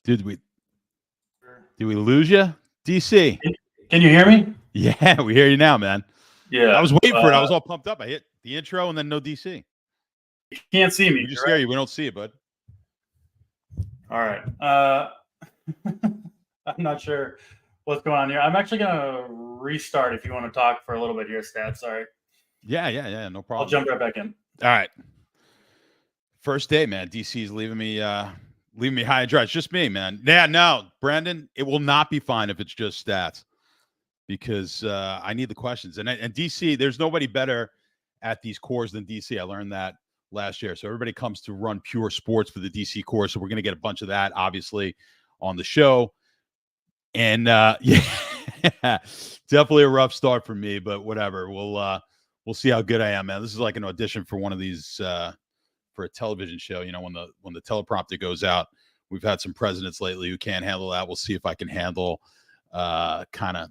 Did we lose you, DC? Can you hear me? Yeah, we hear you now, man. Yeah. I was waiting for it. I was all pumped up. I hit the intro and then no DC. You can't see me. We just hear you. We don't see it, bud. All right. I'm not sure what's going on here. I'm actually going to restart if you want to talk for a little bit here, Stat. Sorry. Yeah. No problem. I'll jump right back in. All right. First day, man. DC's leaving me high and dry. It's just me, man. Yeah, no, Brandon, it will not be fine if it's just stats because I need the questions. And DC, there's nobody better at these cores than DC. I learned that last year. So everybody comes to run pure sports for the DC core. So we're going to get a bunch of that, obviously, on the show. And yeah, definitely a rough start for me, but whatever. We'll see how good I am, man. This is like an audition for one of these for a television show. You know, when the teleprompter goes out, we've had some presidents lately who can't handle that. We'll see if I can handle kind of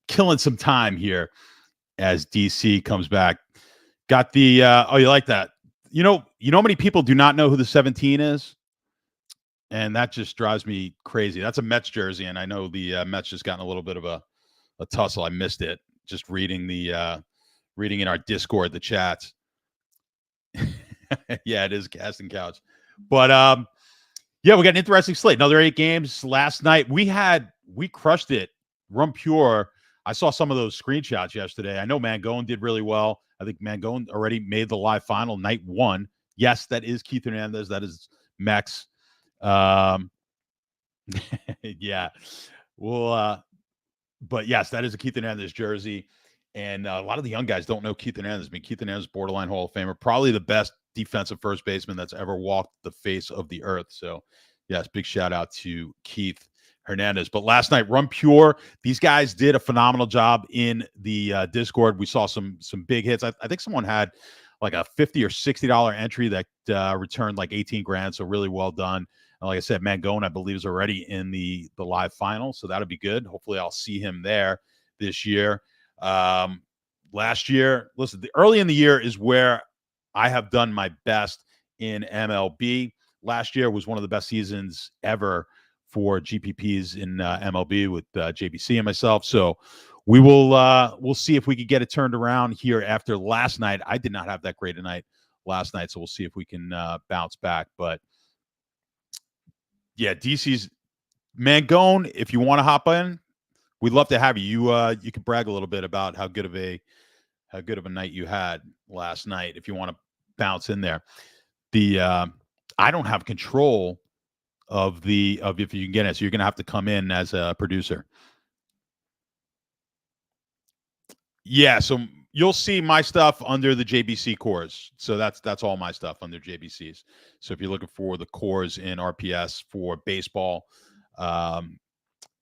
killing some time here as DC comes back. Got the oh, you like that? You know how many people do not know who the 17 is? And that just drives me crazy. That's a Mets jersey, and I know the Mets just gotten a little bit of a tussle. I missed it. Just reading in our Discord, the chats. Yeah, it is casting couch. But yeah, we got an interesting slate. Another 8 games. Last night we crushed it. Run Pure. I saw some of those screenshots yesterday. I know Mangone did really well. I think Mangone already made the live final night 1. Yes, that is Keith Hernandez. That is Mex. Yeah. Well, but yes, that is a Keith Hernandez jersey. And a lot of the young guys don't know Keith Hernandez. I mean, Keith Hernandez, borderline Hall of Famer, probably the best defensive first baseman that's ever walked the face of the earth. So, yes, big shout out to Keith Hernandez. But last night, Run Pure, these guys did a phenomenal job in the Discord. We saw some big hits. I think someone had like a $50 or $60 entry that returned like 18 grand. So really well done. And like I said, Mangone, I believe, is already in the live final. So that'll be good. Hopefully I'll see him there this year. Last year, listen, early in the year is where I have done my best in MLB. Last year was one of the best seasons ever for GPPs in MLB with JBC and myself. So we'll see if we can get it turned around here after last night. I did not have that great a night last night, so we'll see if we can bounce back. But yeah, DC's Mangone, if you want to hop in, we'd love to have you. You can brag a little bit about how good of a night you had last night. If you want to bounce in there, I don't have control of if you can get it, so you're gonna have to come in as a producer. Yeah, so you'll see my stuff under the JBC cores. So that's all my stuff under JBCs. So if you're looking for the cores in RPS for baseball,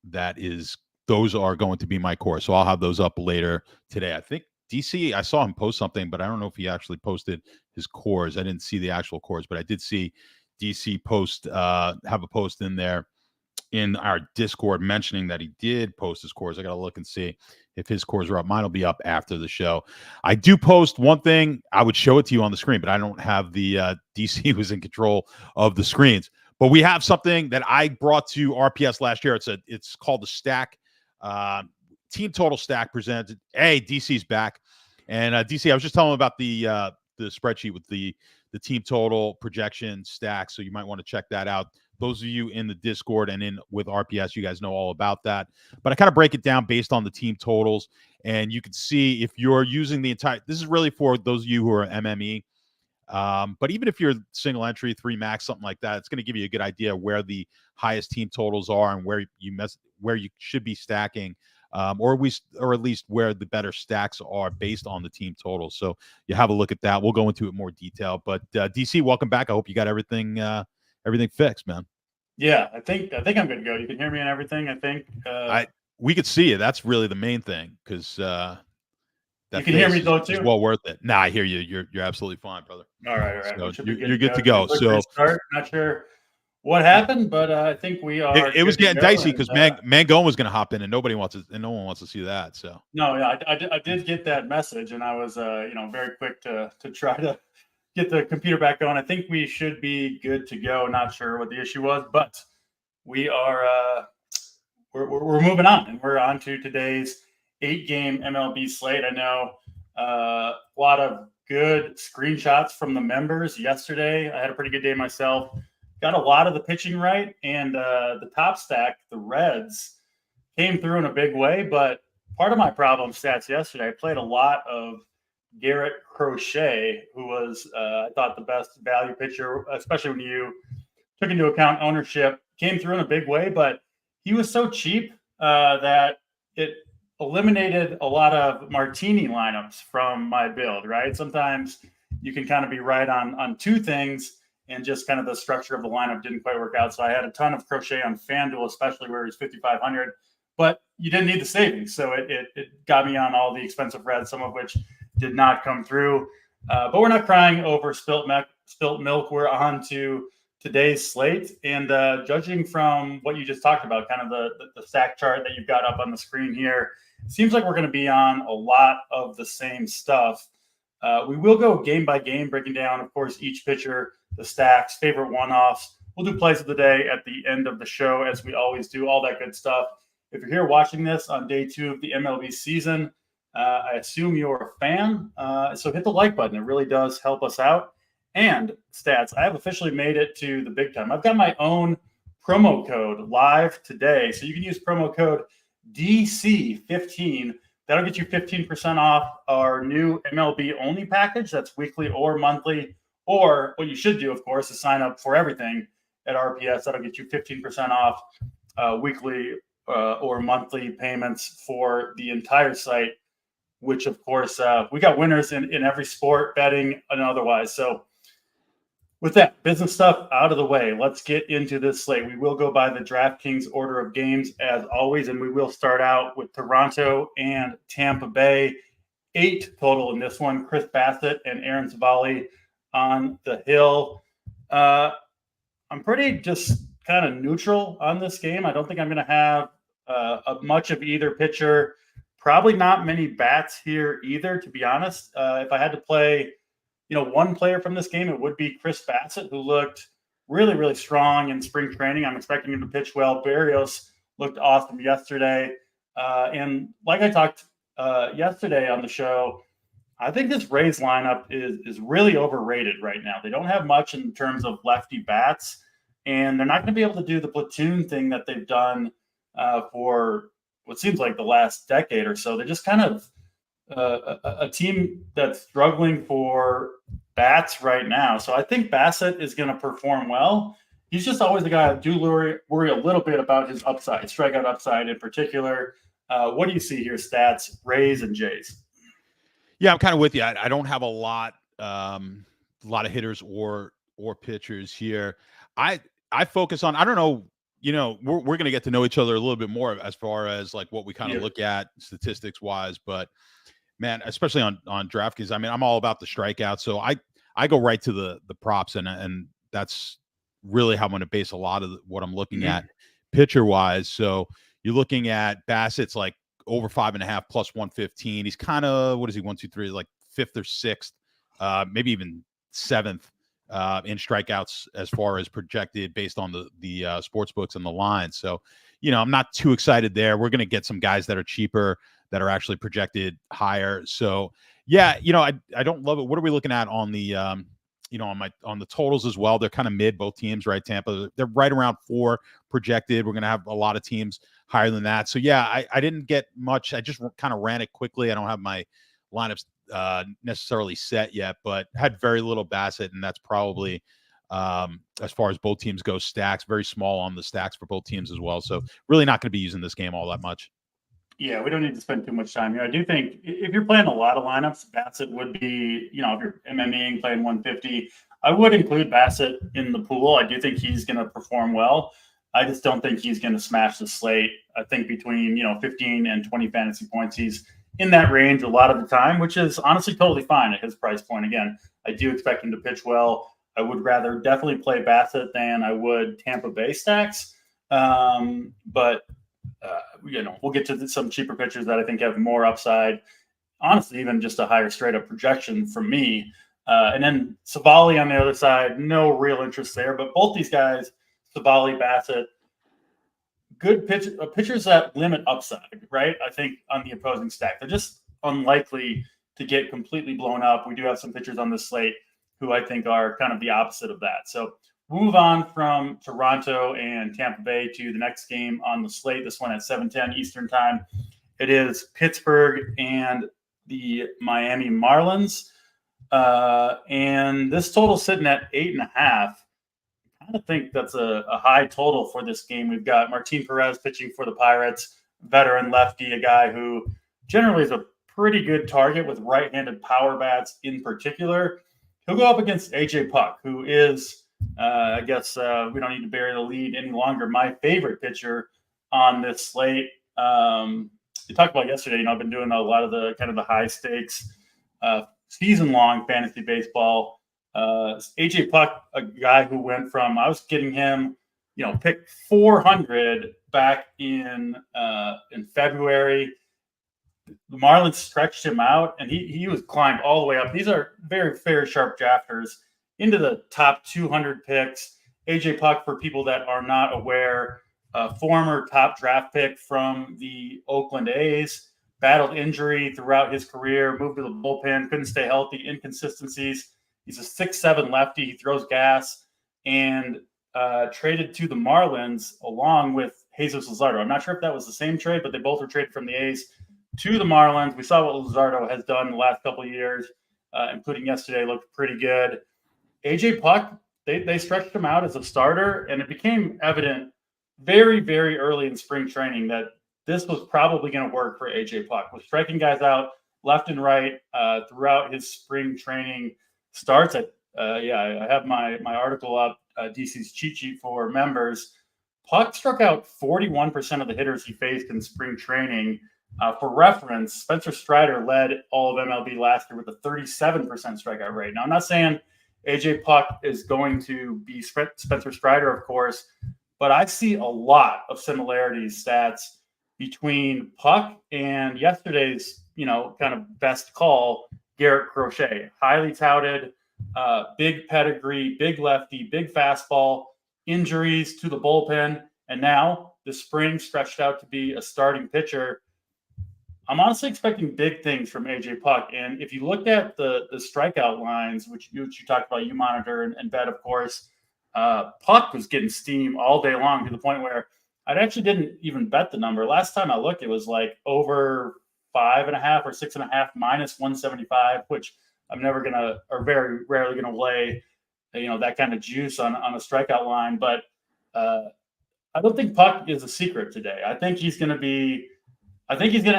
those are going to be my cores. So I'll have those up later today. I think DC, I saw him post something, but I don't know if he actually posted his cores. I didn't see the actual cores, but I did see DC post have a post in there in our Discord mentioning that he did post his cores. I got to look and see if his cores are up. Mine will be up after the show. I do post one thing. I would show it to you on the screen, but I don't have the DC who's in control of the screens. But we have something that I brought to RPS last year. It's called the Stack. Team Total Stack presented. Hey, DC's back. And DC, I was just telling him about the spreadsheet with the team total projection stack. So you might want to check that out. Those of you in the Discord and in with RPS, you guys know all about that. But I kind of break it down based on the team totals. And you can see if you're using the entire, this is really for those of you who are MME. But even if you're single entry, 3 max, something like that, it's going to give you a good idea where the highest team totals are and where you should be stacking, or at least where the better stacks are based on the team totals. So you have a look at that. We'll go into it more detail. But DC, welcome back. I hope you got everything fixed, man. Yeah, I think I'm good to go. You can hear me and everything. I think we could see you. That's really the main thing, because you can hear me though too. It's well worth it. Nah, I hear you. You're absolutely fine, brother. All right. So you're good to go. So not sure what happened, but I think we are. It was getting dicey because Mangone was going to hop in, and no one wants to see that. So no, yeah, I did get that message, and I was very quick to try to get the computer back going. I think we should be good to go. Not sure what the issue was, but we are we're moving on, and we're on to today's 8-game MLB slate. I know a lot of good screenshots from the members yesterday. I had a pretty good day myself. Got a lot of the pitching right, and the top stack, the Reds, came through in a big way. But part of my problem stats yesterday, I played a lot of Garrett Crochet, who was, I thought, the best value pitcher, especially when you took into account ownership, came through in a big way. But he was so cheap that it eliminated a lot of martini lineups from my build, right? Sometimes you can kind of be right on two things, and just kind of the structure of the lineup didn't quite work out. So I had a ton of Crochet on FanDuel, especially where he's 5,500. But you didn't need the savings. So it got me on all the expensive Reds, some of which did not come through. But we're not crying over spilt milk. We're on to today's slate. And judging from what you just talked about, kind of the stack chart that you've got up on the screen here, it seems like we're going to be on a lot of the same stuff. We will go game by game, breaking down, of course, each pitcher, the stacks, favorite one-offs. We'll do plays of the day at the end of the show, as we always do, all that good stuff. If you're here watching this on day 2 of the MLB season, I assume you're a fan. So hit the like button. It really does help us out. And stats, I have officially made it to the big time. I've got my own promo code live today. So you can use promo code DC15. That'll get you 15% off our new MLB only package. That's weekly or monthly. Or what you should do, of course, is sign up for everything at RPS. That'll get you 15% off weekly or monthly payments for the entire site, which, of course, we got winners in every sport, betting and otherwise. So with that business stuff out of the way, let's get into this slate. We will go by the DraftKings order of games as always, and we will start out with Toronto and Tampa Bay. 8 total in this one. Chris Bassett and Aaron Savali on the hill. I'm pretty just kind of neutral on this game. I don't think I'm going to have much of either pitcher. Probably not many bats here either, to be honest. If I had to play, one player from this game, it would be Chris Bassett, who looked really, really strong in spring training. I'm expecting him to pitch well. Barrios looked awesome yesterday. And like I talked yesterday on the show, I think this Rays lineup is really overrated right now. They don't have much in terms of lefty bats, and they're not going to be able to do the platoon thing that they've done for what seems like the last decade or so. They're just kind of a team that's struggling for bats right now. So I think Bassett is going to perform well. He's just always the guy I do worry a little bit about his upside, strikeout upside in particular. What do you see here, stats, Rays and Jays? Yeah, I'm kind of with you. I don't have a lot of hitters or pitchers here. I focus on, I don't know, we're going to get to know each other a little bit more as far as like what we kind of look at statistics wise, but man, especially on DraftKings, I mean, I'm all about the strikeout. So I go right to the props, and that's really how I'm going to base a lot of what I'm looking at pitcher wise. So you're looking at Bassett's like over 5.5 plus 115. He's kind of, what is he? 1, 2, 3, like 5th or 6th, maybe even 7th in strikeouts as far as projected based on the sports books and the lines. So, I'm not too excited there. We're going to get some guys that are cheaper that are actually projected higher. So yeah, I don't love it. What are we looking at on the, on the totals as well? They're kind of mid, both teams, right? Tampa, they're right around 4 projected. We're going to have a lot of teams higher than that. So yeah, I didn't get much. I just kind of ran it quickly. I don't have my lineups necessarily set yet, but had very little Bassett, and that's probably as far as both teams go, stacks very small on the stacks for both teams as well. So really not going to be using this game all that much. Yeah, we don't need to spend too much time here. I do think if you're playing a lot of lineups, Bassett would be, if you're MMEing playing 150, I would include Bassett in the pool. I do think he's going to perform well. I just don't think he's going to smash the slate. I think between, 15 and 20 fantasy points, he's in that range a lot of the time, which is honestly totally fine at his price point. Again, I do expect him to pitch well. I would rather definitely play Bassett than I would Tampa Bay stacks. But we'll get to some cheaper pitchers that I think have more upside. Honestly, even just a higher straight up projection from me. And then Savali on the other side, no real interest there. But both these guys, Savali, Bassett, good pitchers that limit upside, right? I think on the opposing stack, they're just unlikely to get completely blown up. We do have some pitchers on this slate who I think are kind of the opposite of that. So we'll move on from Toronto and Tampa Bay to the next game on the slate. This one at 7:10 Eastern time. It is Pittsburgh and the Miami Marlins. And this total sitting at 8.5. I kind of think that's a high total for this game. We've got Martin Perez pitching for the Pirates, veteran lefty, a guy who generally is a pretty good target with right-handed power bats in particular. He'll go up against AJ Puck, who is, I guess we don't need to bury the lead any longer, my favorite pitcher on this slate. You talked about yesterday, I've been doing a lot of the kind of the high stakes season-long fantasy baseball. AJ Puck, a guy who went from, I was getting him, pick 400 back in February. The Marlins stretched him out, and he was climbed all the way up. These are very, very sharp drafters into the top 200 picks. AJ Puck, for people that are not aware, former top draft pick from the Oakland A's, battled injury throughout his career, moved to the bullpen, couldn't stay healthy, inconsistencies. He's a 6'7" lefty. He throws gas, and traded to the Marlins along with Jesus Luzardo. I'm not sure if that was the same trade, but they both were traded from the A's to the Marlins. We saw what Luzardo has done in the last couple of years, including yesterday, looked pretty good. AJ Puck, they stretched him out as a starter, and it became evident very, very early in spring training that this was probably going to work for AJ Puck. Was striking guys out left and right throughout his spring training starts. I have my article up, DC's cheat sheet for members. Puck struck out 41% of the hitters he faced in spring training. For reference, Spencer Strider led all of MLB last year with a 37% strikeout rate. Now, I'm not saying AJ Puck is going to be Spencer Strider, of course, but I see a lot of similarities, stats, between Puck and yesterday's, kind of best call, Garrett Crochet. Highly touted, big pedigree, big lefty, big fastball, injuries to the bullpen, and now the spring stretched out to be a starting pitcher. I'm honestly expecting big things from AJ Puck. And if you look at the strikeout lines, which you talked about, you monitor and bet, of course, Puck was getting steam all day long to the point where I actually didn't even bet the number. Last time I looked, it was like over 5.5 or 6.5 minus 175, which I'm never going to, or very rarely going to lay, that kind of juice on a strikeout line. But I don't think Puck is a secret today. I think he's going to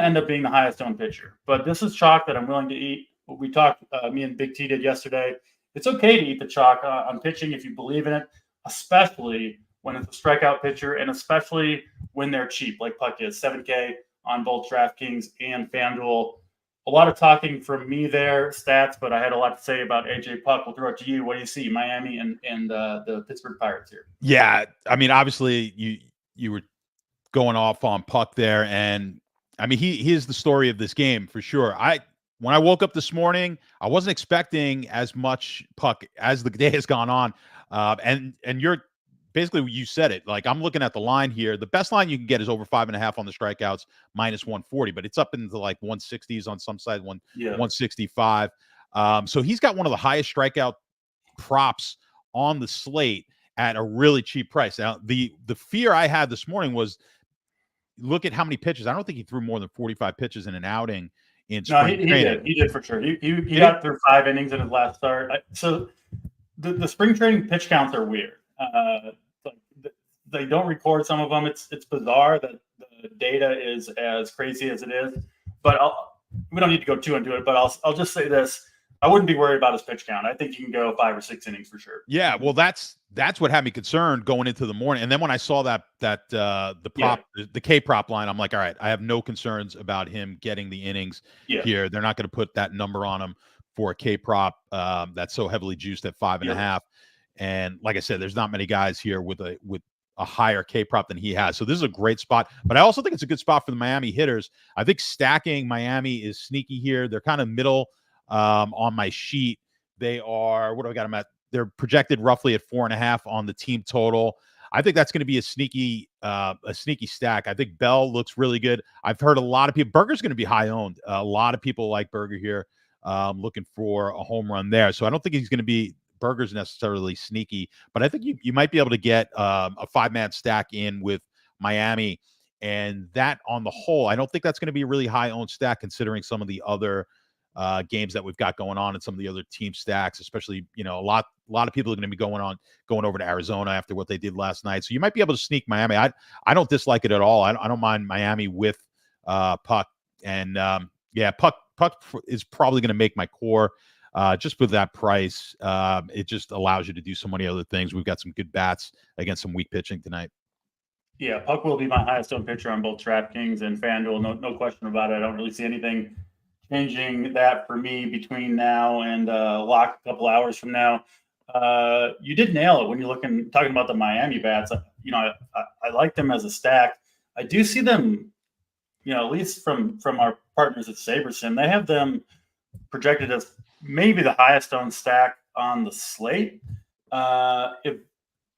end up being the highest owned pitcher. But this is chalk that I'm willing to eat. We talked, me and Big T did yesterday. It's okay to eat the chalk on pitching if you believe in it, especially when it's a strikeout pitcher and especially when they're cheap, like Puck is, $7K on both DraftKings and FanDuel. A lot of talking from me there, stats, but I had a lot to say about AJ Puck. We'll throw it to you. What do you see, Miami and the Pittsburgh Pirates here? Yeah, I mean, obviously you were going off on Puck there, and I mean he is the story of this game for sure. When I woke up this morning, I wasn't expecting as much Puck as the day has gone on, and you're basically, you said it. Like, I'm looking at the line here. The best line you can get is over 5.5 on the strikeouts, minus 140, but it's up into like 160s on some side, 165. So he's got one of the highest strikeout props on the slate at a really cheap price. Now, the fear I had this morning was, look at how many pitches. I don't think he threw more than 45 pitches in an outing in spring training. He did for sure. He got through 5 innings in his last start. So the spring training pitch counts are weird. They don't record some of them. It's bizarre that the data is as crazy as it is. But we don't need to go too into it. But I'll just say this: I wouldn't be worried about his pitch count. I think he can go 5 or 6 innings for sure. Yeah, well, that's what had me concerned going into the morning. And then when I saw that the K prop line, I'm like, all right, I have no concerns about him getting the innings here. They're not going to put that number on him for a K prop that's so heavily juiced at 5.5. And like I said, there's not many guys here with a higher K prop than he has. So this is a great spot. But I also think it's a good spot for the Miami hitters. I think stacking Miami is sneaky here. They're kind of middle on my sheet. They are, what do I got them at? They're projected roughly at 4.5 on the team total. I think that's going to be a sneaky stack. I think Bell looks really good. I've heard a lot of people. Berger's going to be high owned. A lot of people like Berger here, looking for a home run there. So I don't think he's going to be Berger's necessarily sneaky, but I think you might be able to get a 5-man stack in with Miami. And that on the whole, I don't think that's going to be a really high owned stack considering some of the other games that we've got going on and some of the other team stacks, especially, a lot of people are going to be going over to Arizona after what they did last night. So you might be able to sneak Miami. I don't dislike it at all. I don't mind Miami with Puck. And Puck is probably going to make my core. Just with that price, it just allows you to do so many other things. We've got some good bats against some weak pitching tonight. Yeah, Puck will be my highest owned pitcher on both DraftKings and FanDuel. No question about it. I don't really see anything changing that for me between now and lock a couple hours from now. You did nail it when you're talking about the Miami bats. I like them as a stack. I do see them, at least from our partners at SaberSim, they have them projected as maybe the highest owned stack on the slate.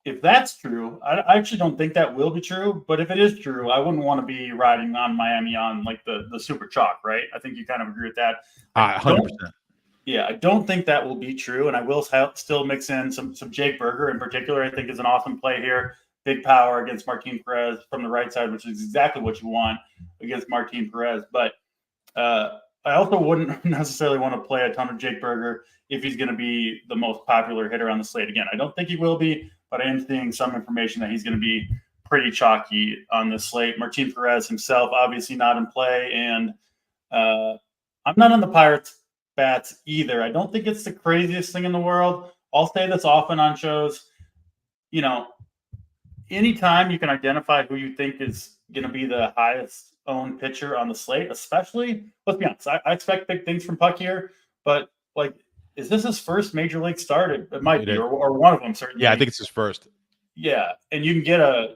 If that's true, I actually don't think that will be true. But if it is true, I wouldn't want to be riding on Miami on like the super chalk, right? I think you kind of agree with that. 100%. Yeah, I don't think that will be true. And I will still mix in some Jake Berger in particular. I think is an awesome play here. Big power against Martin Perez from the right side, which is exactly what you want against Martin Perez. But I also wouldn't necessarily want to play a ton of Jake Berger if he's going to be the most popular hitter on the slate. Again, I don't think he will be, but I am seeing some information that he's going to be pretty chalky on the slate. Martin Perez himself, obviously not in play. And I'm not on the Pirates bats either. I don't think it's the craziest thing in the world. I'll say this often on shows. Anytime you can identify who you think is going to be the highest owned pitcher on the slate, especially, let's be honest, I expect big things from Puck here, but is this his first major league start? It might be, or one of them certainly. Yeah, I think it's his first. Yeah, and you can get a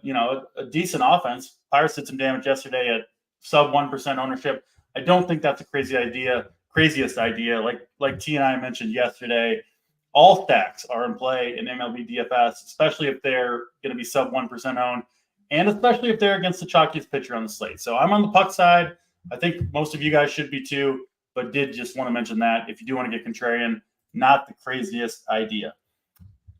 decent offense. Pirates did some damage yesterday at sub 1% ownership. I don't think that's a craziest idea. Like T and I mentioned yesterday, all stacks are in play in MLB DFS, especially if they're going to be sub 1% owned, and especially if they're against the chalkiest pitcher on the slate. So I'm on the Puck side. I think most of you guys should be too, but did just want to mention that if you do want to get contrarian, not the craziest idea.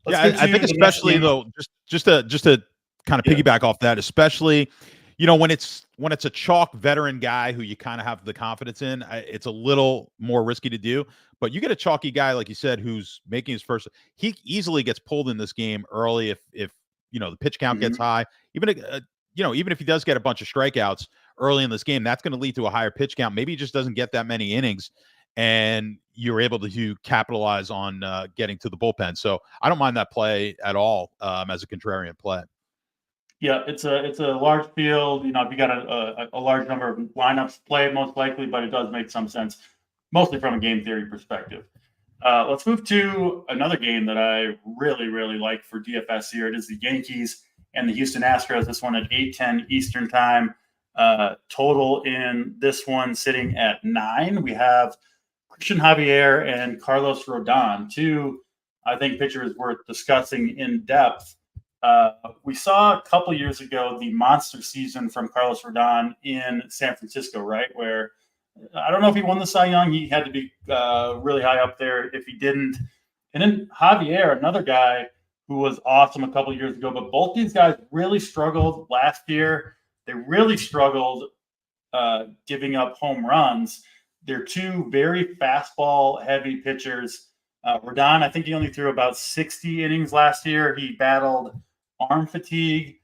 I think especially though, just to kind of piggyback off that, especially, when it's a chalk veteran guy who you kind of have the confidence in, it's a little more risky to do. But you get a chalky guy, like you said, who's making his first, he easily gets pulled in this game early if the pitch count gets high. Even if he does get a bunch of strikeouts early in this game, that's going to lead to a higher pitch count. Maybe he just doesn't get that many innings, and you're able to capitalize on getting to the bullpen. So I don't mind that play at all as a contrarian play. Yeah, it's a large field. If you got a large number of lineups played, most likely, but it does make some sense, mostly from a game theory perspective. Let's move to another game that I really, really like for DFS here. It is the Yankees and the Houston Astros. This one at 8:10 Eastern time. Total in this one sitting at 9. We have Christian Javier and Carlos Rodon, two, I think, pitchers worth discussing in depth. We saw a couple years ago the monster season from Carlos Rodon in San Francisco, right? Where I don't know if he won the Cy Young. He had to be really high up there if he didn't. And then Javier, another guy who was awesome a couple years ago. But both these guys really struggled last year. They really struggled giving up home runs. They're two very fastball-heavy pitchers. Rodon, I think he only threw about 60 innings last year. He battled arm fatigue.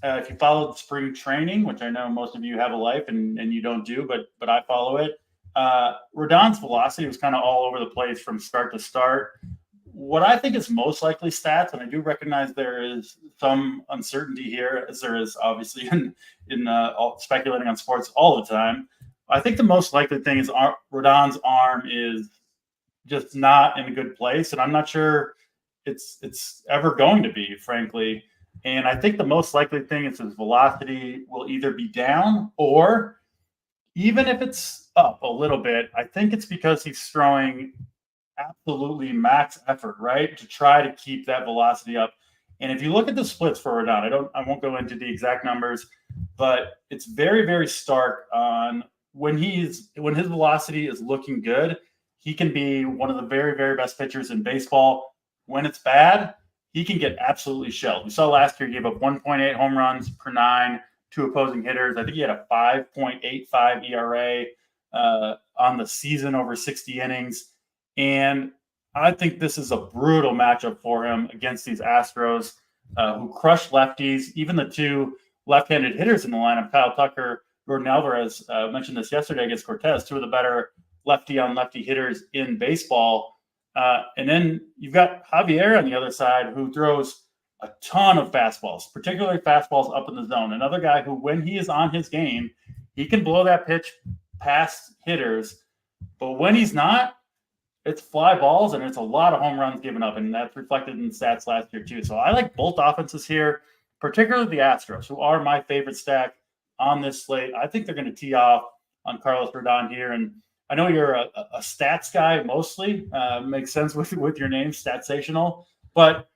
If you followed spring training, which I know most of you have a life and you don't do, but I follow it, Rodon's velocity was kind of all over the place from start to start. What I think is most likely stats, and I do recognize there is some uncertainty here, as there is obviously in speculating on sports all the time. I think the most likely thing is Rodon's arm is just not in a good place, and I'm not sure it's ever going to be, frankly. And I think the most likely thing is his velocity will either be down, or even if it's up a little bit, I think it's because he's throwing absolutely max effort, right, to try to keep that velocity up. And if you look at the splits for Rodon, I won't go into the exact numbers, but it's very, very stark on when his velocity is looking good. He can be one of the very, very best pitchers in baseball. When it's bad, he can get absolutely shelled. We saw last year he gave up 1.8 home runs per 9 to opposing hitters. I think he had a 5.85 ERA on the season over 60 innings. And I think this is a brutal matchup for him against these Astros who crush lefties. Even the two left-handed hitters in the lineup, Kyle Tucker, Jordan Alvarez, mentioned this yesterday against Cortez, two of the better lefty-on-lefty hitters in baseball. And then you've got Javier on the other side who throws a ton of fastballs, particularly fastballs up in the zone. Another guy who, when he is on his game, he can blow that pitch past hitters. But when he's not, it's fly balls, and it's a lot of home runs given up, and that's reflected in the stats last year too. So I like both offenses here, particularly the Astros, who are my favorite stack on this slate. I think they're going to tee off on Carlos Rodon here, and I know you're a stats guy mostly. Makes sense with your name, Statsational. But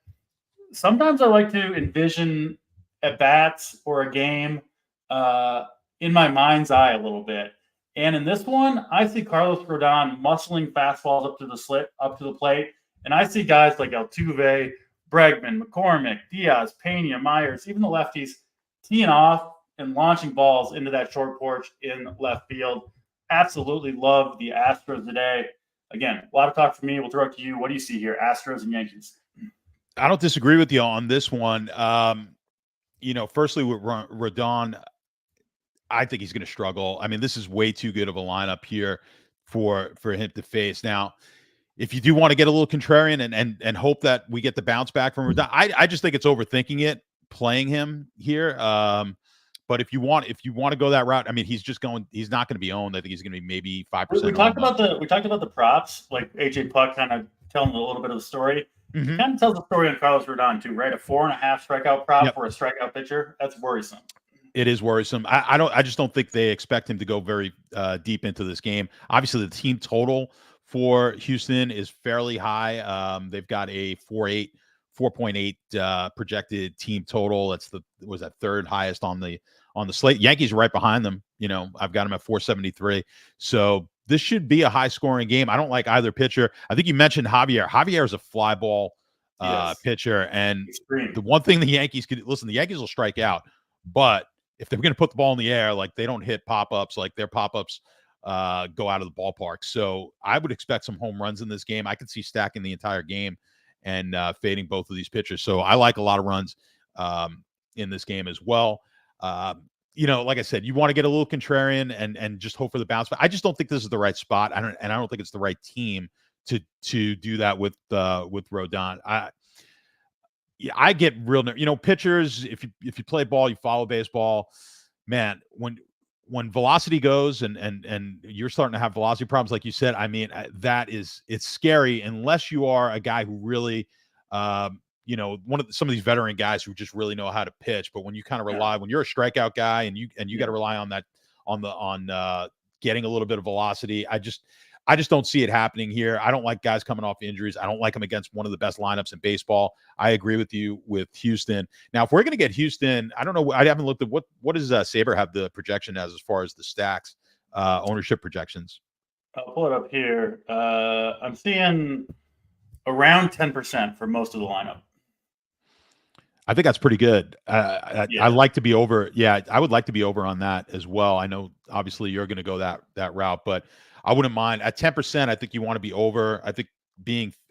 sometimes I like to envision at bats or a game in my mind's eye a little bit. And in this one, I see Carlos Rodon muscling fastballs up to the plate. And I see guys like Altuve, Bregman, McCormick, Diaz, Pena, Myers, even the lefties teeing off and launching balls into that short porch in left field. Absolutely love the Astros today. Again, a lot of talk from me. We'll throw it to you. What do you see here, Astros and Yankees? I don't disagree with you on this one. Firstly with Rodon, I think he's going to struggle. I mean, this is way too good of a lineup here for him to face. Now, if you do want to get a little contrarian and hope that we get the bounce back from Rodon, I just think it's overthinking it, playing him here. But if you want to go that route, I mean, he's not going to be owned. I think he's going to be maybe 5%. We talked about the props, like AJ Puck kind of telling a little bit of the story. Mm-hmm. Kind of tells the story on Carlos Rodon too, right? A 4.5 strikeout prop for a strikeout pitcher. That's worrisome. It is worrisome. I just don't think they expect him to go very deep into this game. Obviously, the team total for Houston is fairly high. They've got a 4.8 projected team total. That's that third highest on the slate. Yankees are right behind them. I've got them at 473. So this should be a high scoring game. I don't like either pitcher. I think you mentioned Javier. Javier is a fly ball pitcher, and the one thing the Yankees will strike out, but if they're going to put the ball in the air, like they don't hit pop-ups, like their pop-ups go out of the ballpark. So I would expect some home runs in this game. I could see stacking the entire game and fading both of these pitchers. So I like a lot of runs in this game as well. Like I said, you want to get a little contrarian and just hope for the bounce. But I just don't think this is the right spot. I don't think it's the right team to do that with Rodon. I get real, pitchers. If you play ball, you follow baseball, man. When velocity goes and you're starting to have velocity problems, like you said, I mean, it's scary unless you are a guy who really, some of these veteran guys who just really know how to pitch. But when you kind of rely, when you're a strikeout guy and you got to rely on that, on getting a little bit of velocity, I just don't see it happening here. I don't like guys coming off injuries. I don't like them against one of the best lineups in baseball. I agree with you with Houston. Now, if we're going to get Houston, I don't know. I haven't looked at what does Saber have the projection as far as the stacks, ownership projections. I'll pull it up here. I'm seeing around 10% for most of the lineup. I think that's pretty good. I like to be over. Yeah, I would like to be over on that as well. I know obviously you're going to go that route, but I wouldn't mind at 10%. I think you want to be over. I think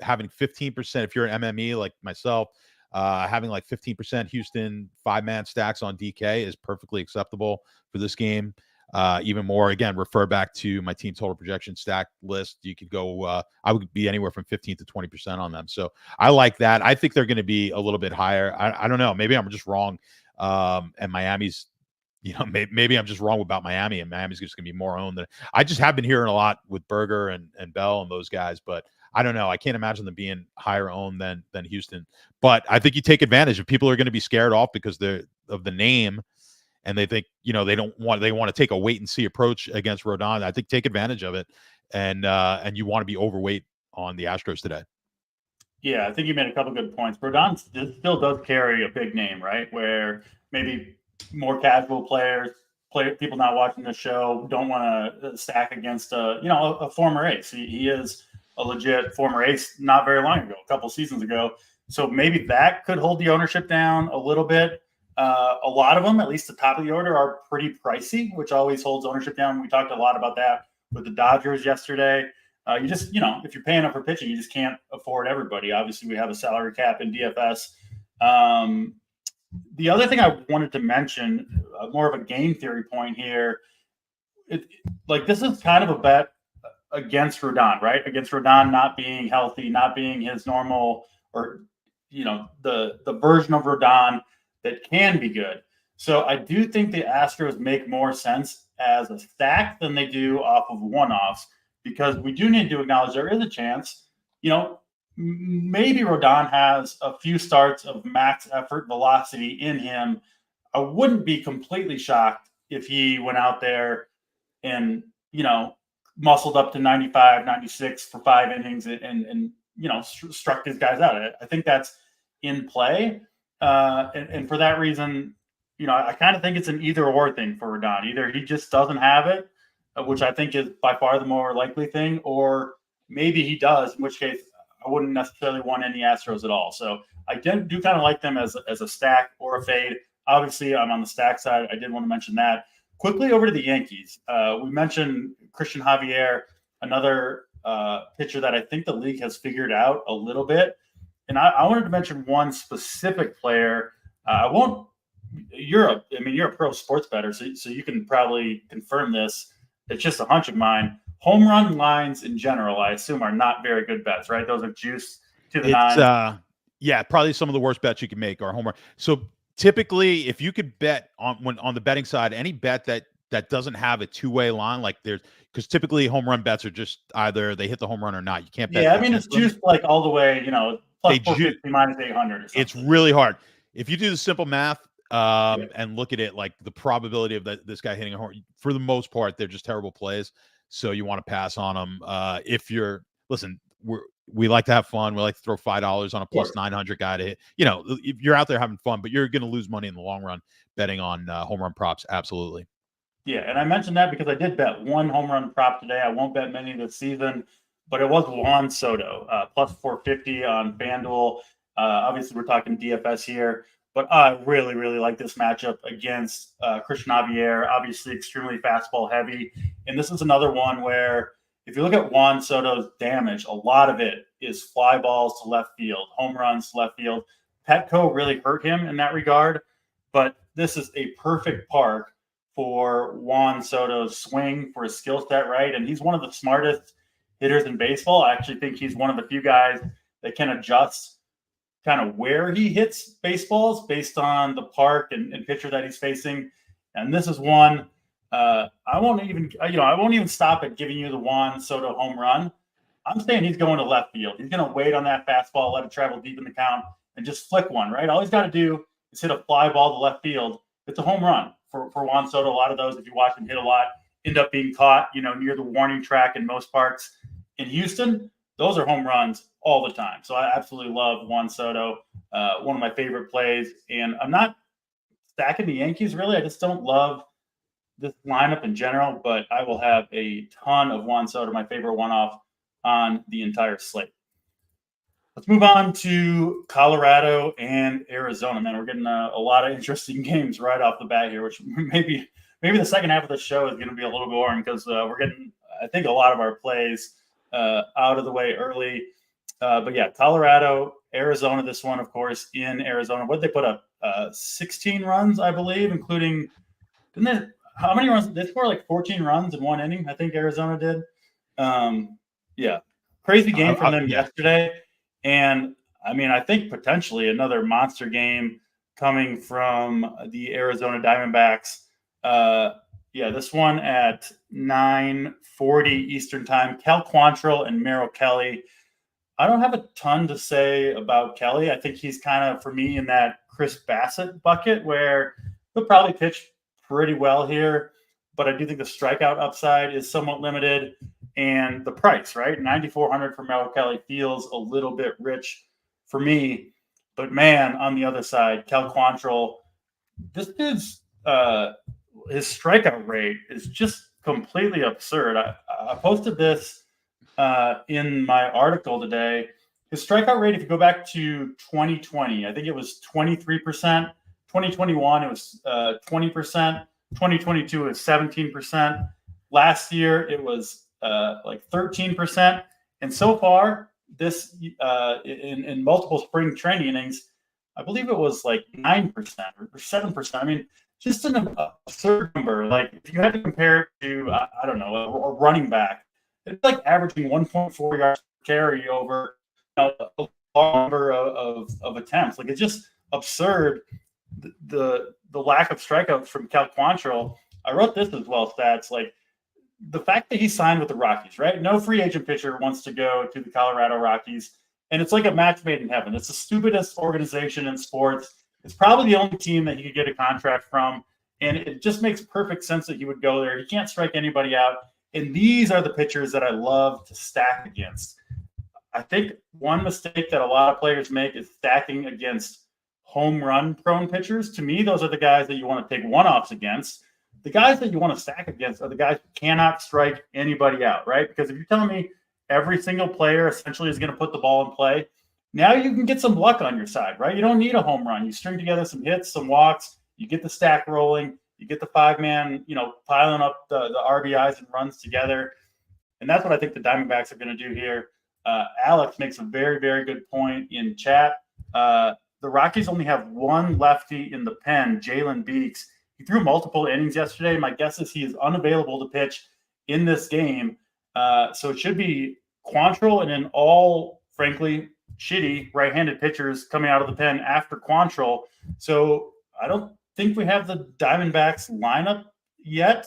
having 15%, if you're an MME like myself, having like 15% Houston 5-man stacks on DK is perfectly acceptable for this game. Even more, again, refer back to my team total projection stack list. You could go, I would be anywhere from 15 to 20% on them. So I like that. I think they're going to be a little bit higher. I don't know. Maybe I'm just wrong. And Miami's, maybe I'm just wrong about Miami, and Miami's just going to be more owned than I just have been hearing a lot with Berger and Bell and those guys, but I don't know. I can't imagine them being higher owned than Houston, but I think you take advantage if people are going to be scared off because of the name and they think, they want to take a wait and see approach against Rodon. I think take advantage of it. And you want to be overweight on the Astros today. Yeah, I think you made a couple good points. Rodon still does carry a big name, right? Where maybe more casual people not watching the show don't want to stack against a former ace. He is a legit former ace not very long ago, a couple seasons ago. So maybe that could hold the ownership down a little bit. A lot of them, at least the top of the order, are pretty pricey, which always holds ownership down. We talked a lot about that with the Dodgers yesterday. You just, if you're paying up for pitching, you just can't afford everybody. Obviously, we have a salary cap in DFS. The other thing I wanted to mention, more of a game theory point here, this is kind of a bet against Rodon, right? Against Rodon not being healthy, not being his normal, or the version of Rodon that can be good. So I do think the Astros make more sense as a stack than they do off of one-offs, because we do need to acknowledge there is a chance, maybe Rodon has a few starts of max effort velocity in him. I wouldn't be completely shocked if he went out there and, muscled up to 95, 96 for 5 innings and struck these guys out. I think that's in play. And for that reason, I kind of think it's an either or thing for Rodon. Either he just doesn't have it, which I think is by far the more likely thing, or maybe he does, in which case I wouldn't necessarily want any Astros at all. So I do kind of like them as a stack or a fade. Obviously, I'm on the stack side. I did want to mention that. Quickly over to the Yankees. We mentioned Christian Javier, another pitcher that I think the league has figured out a little bit. And I wanted to mention one specific player. You're a pro sports bettor, so you can probably confirm this. It's just a hunch of mine. Home run lines in general, I assume, are not very good bets, right? Those are juice to the nines. Yeah, probably some of the worst bets you can make are home run. So typically, if you could bet on the betting side, any bet that doesn't have a two-way line, because typically home run bets are just either they hit the home run or not. You can't bet. Yeah, I mean, it's juiced all the way, plus 450 minus 800 or something. It's really hard. If you do the simple math and look at it, like the probability of this guy hitting a home, for the most part, they're just terrible plays. So you want to pass on them. We like to have fun. We like to throw $5 on a plus 900 guy to hit. If you're out there having fun, but you're going to lose money in the long run betting on home run props. Absolutely. Yeah, and I mentioned that because I did bet one home run prop today. I won't bet many this season, but it was Juan Soto, plus 450 on FanDuel. Obviously, we're talking DFS here, but I really, really like this matchup against Christian Javier. Obviously, extremely fastball heavy. And this is another one where if you look at Juan Soto's damage, a lot of it is fly balls to left field, home runs to left field. Petco really hurt him in that regard, but this is a perfect park for Juan Soto's swing, for his skill set, right? And he's one of the smartest hitters in baseball. I actually think he's one of the few guys that can adjust kind of where he hits baseballs based on the park and pitcher that he's facing. And this is one I won't even stop at giving you the Juan Soto home run. I'm saying he's going to left field. He's going to wait on that fastball, let it travel deep in the count, and just flick one, right? All he's got to do is hit a fly ball to left field. It's a home run for Juan Soto. A lot of those, if you watch him hit a lot, end up being caught, near the warning track in most parks. In Houston, those are home runs all the time. So I absolutely love Juan Soto, one of my favorite plays. And I'm not stacking the Yankees, really. I just don't love this lineup in general, but I will have a ton of Juan Soto, my favorite one-off, on the entire slate. Let's move on to Colorado and Arizona. Man, we're getting a lot of interesting games right off the bat here, which maybe the second half of the show is going to be a little boring because we're getting, I think, a lot of our plays out of the way early. But yeah, Colorado, Arizona, this one, of course, in Arizona. What did they put up? 16 runs, I believe, including – how many runs? They scored like 14 runs in one inning, I think Arizona did. Yeah, crazy game from them yesterday. And, I mean, I think potentially another monster game coming from the Arizona Diamondbacks. This one at 9:40 Eastern time. Cal Quantrill and Merrill Kelly. I don't have a ton to say about Kelly. I think he's kind of, for me, in that Chris Bassett bucket where he'll probably pitch pretty well here, but I do think the strikeout upside is somewhat limited. And the price, right? $9,400 for Merrill Kelly feels a little bit rich for me. But man, on the other side, Cal Quantrill, this dude's his strikeout rate is just completely absurd. I posted this in my article today. His strikeout rate, if you go back to 2020, I think it was 23%. 2021, it was 20%. 2022, it was 17%. Last year, it was like 13%. And so far, this in multiple spring training innings, I believe it was like 9% or 7%. I mean, just an absurd number. Like if you had to compare it to, I don't know, a running back, it's like averaging 1.4 yards per carry over a large number of attempts. Like it's just absurd. The lack of strikeouts from Cal Quantrill. I wrote this as well, stats. Like the fact that he signed with the Rockies, right? No free agent pitcher wants to go to the Colorado Rockies. And it's like a match made in heaven. It's the stupidest organization in sports. It's probably the only team that he could get a contract from. And it just makes perfect sense that he would go there. He can't strike anybody out. And these are the pitchers that I love to stack against. I think one mistake that a lot of players make is stacking against home run prone pitchers. To me, those are the guys that you want to take one-offs against. The guys that you want to stack against are the guys who cannot strike anybody out, right? Because if you're telling me every single player essentially is going to put the ball in play, now you can get some luck on your side, right? You don't need a home run. You string together some hits, some walks, you get the stack rolling, you get the five-man, piling up the RBIs and runs together. And that's what I think the Diamondbacks are going to do here. Alex makes a very, very good point in chat. The Rockies only have one lefty in the pen, Jalen Beeks. He threw multiple innings yesterday. My guess is he is unavailable to pitch in this game. So it should be Quantrill and then all, frankly, shitty right-handed pitchers coming out of the pen after Quantrill. So I don't think we have the Diamondbacks lineup yet,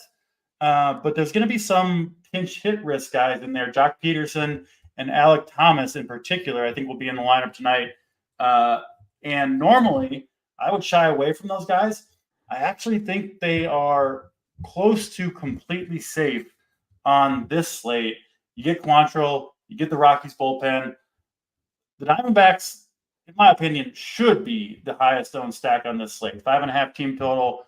but there's going to be some pinch hit risk guys in there. Jock Peterson and Alec Thomas in particular, I think will be in the lineup tonight. And normally I would shy away from those guys. I actually think they are close to completely safe on this slate. You get Quantrill, you get the Rockies bullpen. The Diamondbacks, in my opinion, should be the highest owned stack on this slate. 5.5 team total.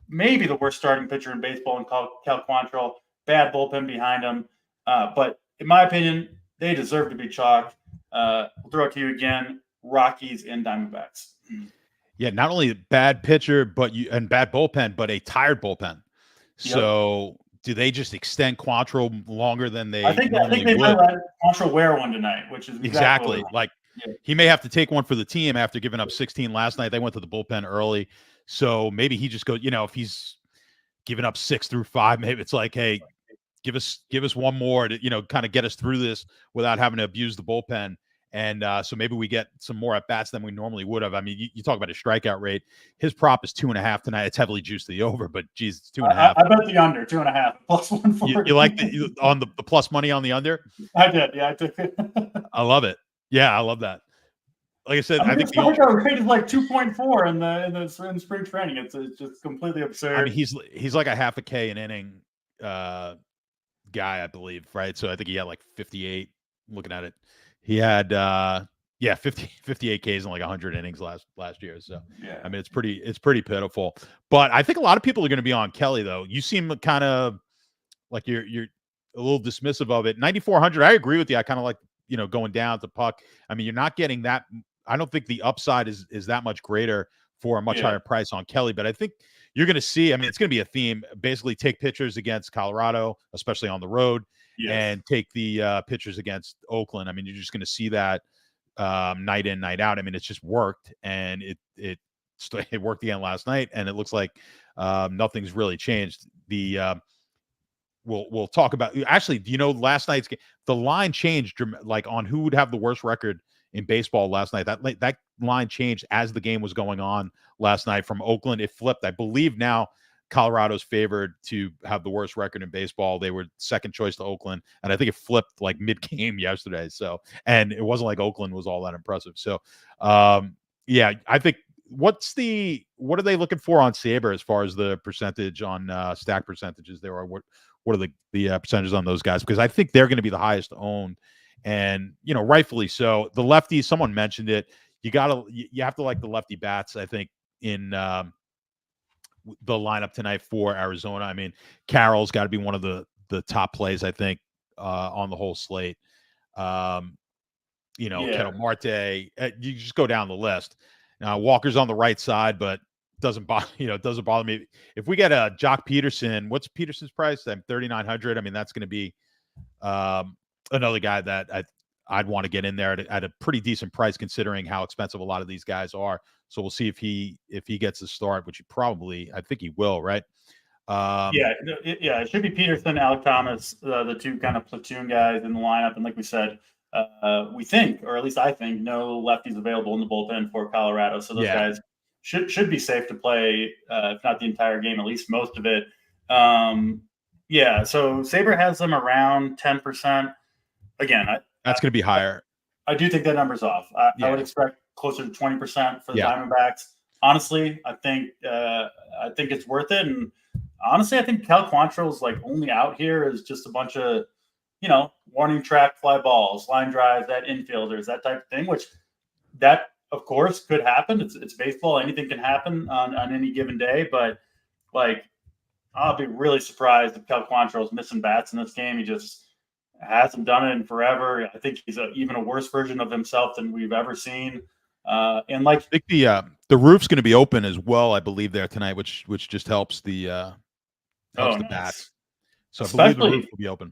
Maybe the worst starting pitcher in baseball in Cal Quantrill. Bad bullpen behind him. But in my opinion, they deserve to be chalked. We'll throw it to you again. Rockies and Diamondbacks. Yeah, not only a bad pitcher, and bad bullpen, but a tired bullpen. So do they just extend Quantrill longer than they I think they might let Quantrill wear one tonight, which is exactly like he may have to take one for the team after giving up 16 last night. They went to the bullpen early. So maybe he just goes, if he's giving up 6 through 5, maybe it's like, hey, give us one more to, kind of get us through this without having to abuse the bullpen. And so maybe we get some more at bats than we normally would have. I mean, you talk about his strikeout rate. His prop is 2.5 tonight. It's heavily juiced to the over, but geez, it's 2.5. I bet the under 2.5 plus 140. You like on the plus money on the under? I did. Yeah, I did. I love it. Yeah, I love that. Like I said, I think the strikeout rate is like 2.4 in spring training. It's just completely absurd. I mean, he's like a half a K an inning guy, I believe, right? So I think he had like 58. Looking at it. He had 58 Ks in like 100 innings last year. So yeah, I mean it's pretty pitiful. But I think a lot of people are going to be on Kelly though. You seem kind of like you're a little dismissive of it. 9,400. I agree with you. I kind of like going down to puck. I mean you're not getting that. I don't think the upside is that much greater for a much higher price on Kelly. But I think you're going to see. I mean it's going to be a theme. Basically take pitchers against Colorado, especially on the road. Yes. And take the pitchers against Oakland. I mean, you're just going to see that night in, night out. I mean, it's just worked, and it worked again last night, and it looks like nothing's really changed. We'll talk about actually. Last night's game, the line changed like on who would have the worst record in baseball last night. That line changed as the game was going on last night from Oakland. It flipped. I believe now Colorado's favored to have the worst record in baseball. They were second choice to Oakland, and I think it flipped like mid-game yesterday. So, and it wasn't like Oakland was all that impressive. So, yeah, I think what are they looking for on Saber as far as the percentage on stack percentages there are? What are the percentages on those guys? Because I think they're going to be the highest owned. and rightfully so. The lefties, someone mentioned it. You have to like the lefty bats. I think in the lineup tonight for Arizona. I mean, Carroll's got to be one of the top plays, I think, on the whole slate. Kettle Marte. You just go down the list. Now Walker's on the right side, but doesn't bother me. If we get a Jock Peterson, what's Peterson's price? I'm 3,900. I mean, that's going to be another guy that I'd want to get in there at a pretty decent price, considering how expensive a lot of these guys are. So we'll see if he gets the start, which I think he will, right? It should be Peterson, Alec Thomas, the two kind of platoon guys in the lineup. And like we said, we think, or at least I think, no lefties available in the bullpen for Colorado. So those guys should be safe to play, if not the entire game, at least most of it. So Saber has them around 10%. Again, that's going to be higher. I do think that number's off. I would expect closer to 20% for the Diamondbacks. Honestly, I think it's worth it. And honestly, I think Cal Quantrill's like only out here is just a bunch of, warning track fly balls, line drives, that infielders, that type of thing, which that of course could happen. It's baseball. Anything can happen on any given day. But like, I'll be really surprised if Cal Quantrill's missing bats in this game. He just hasn't done it in forever. I think he's even a worse version of himself than we've ever seen. And like, I think the roof's going to be open as well, I believe, there tonight, which just helps the bats. So I believe the roof will be open.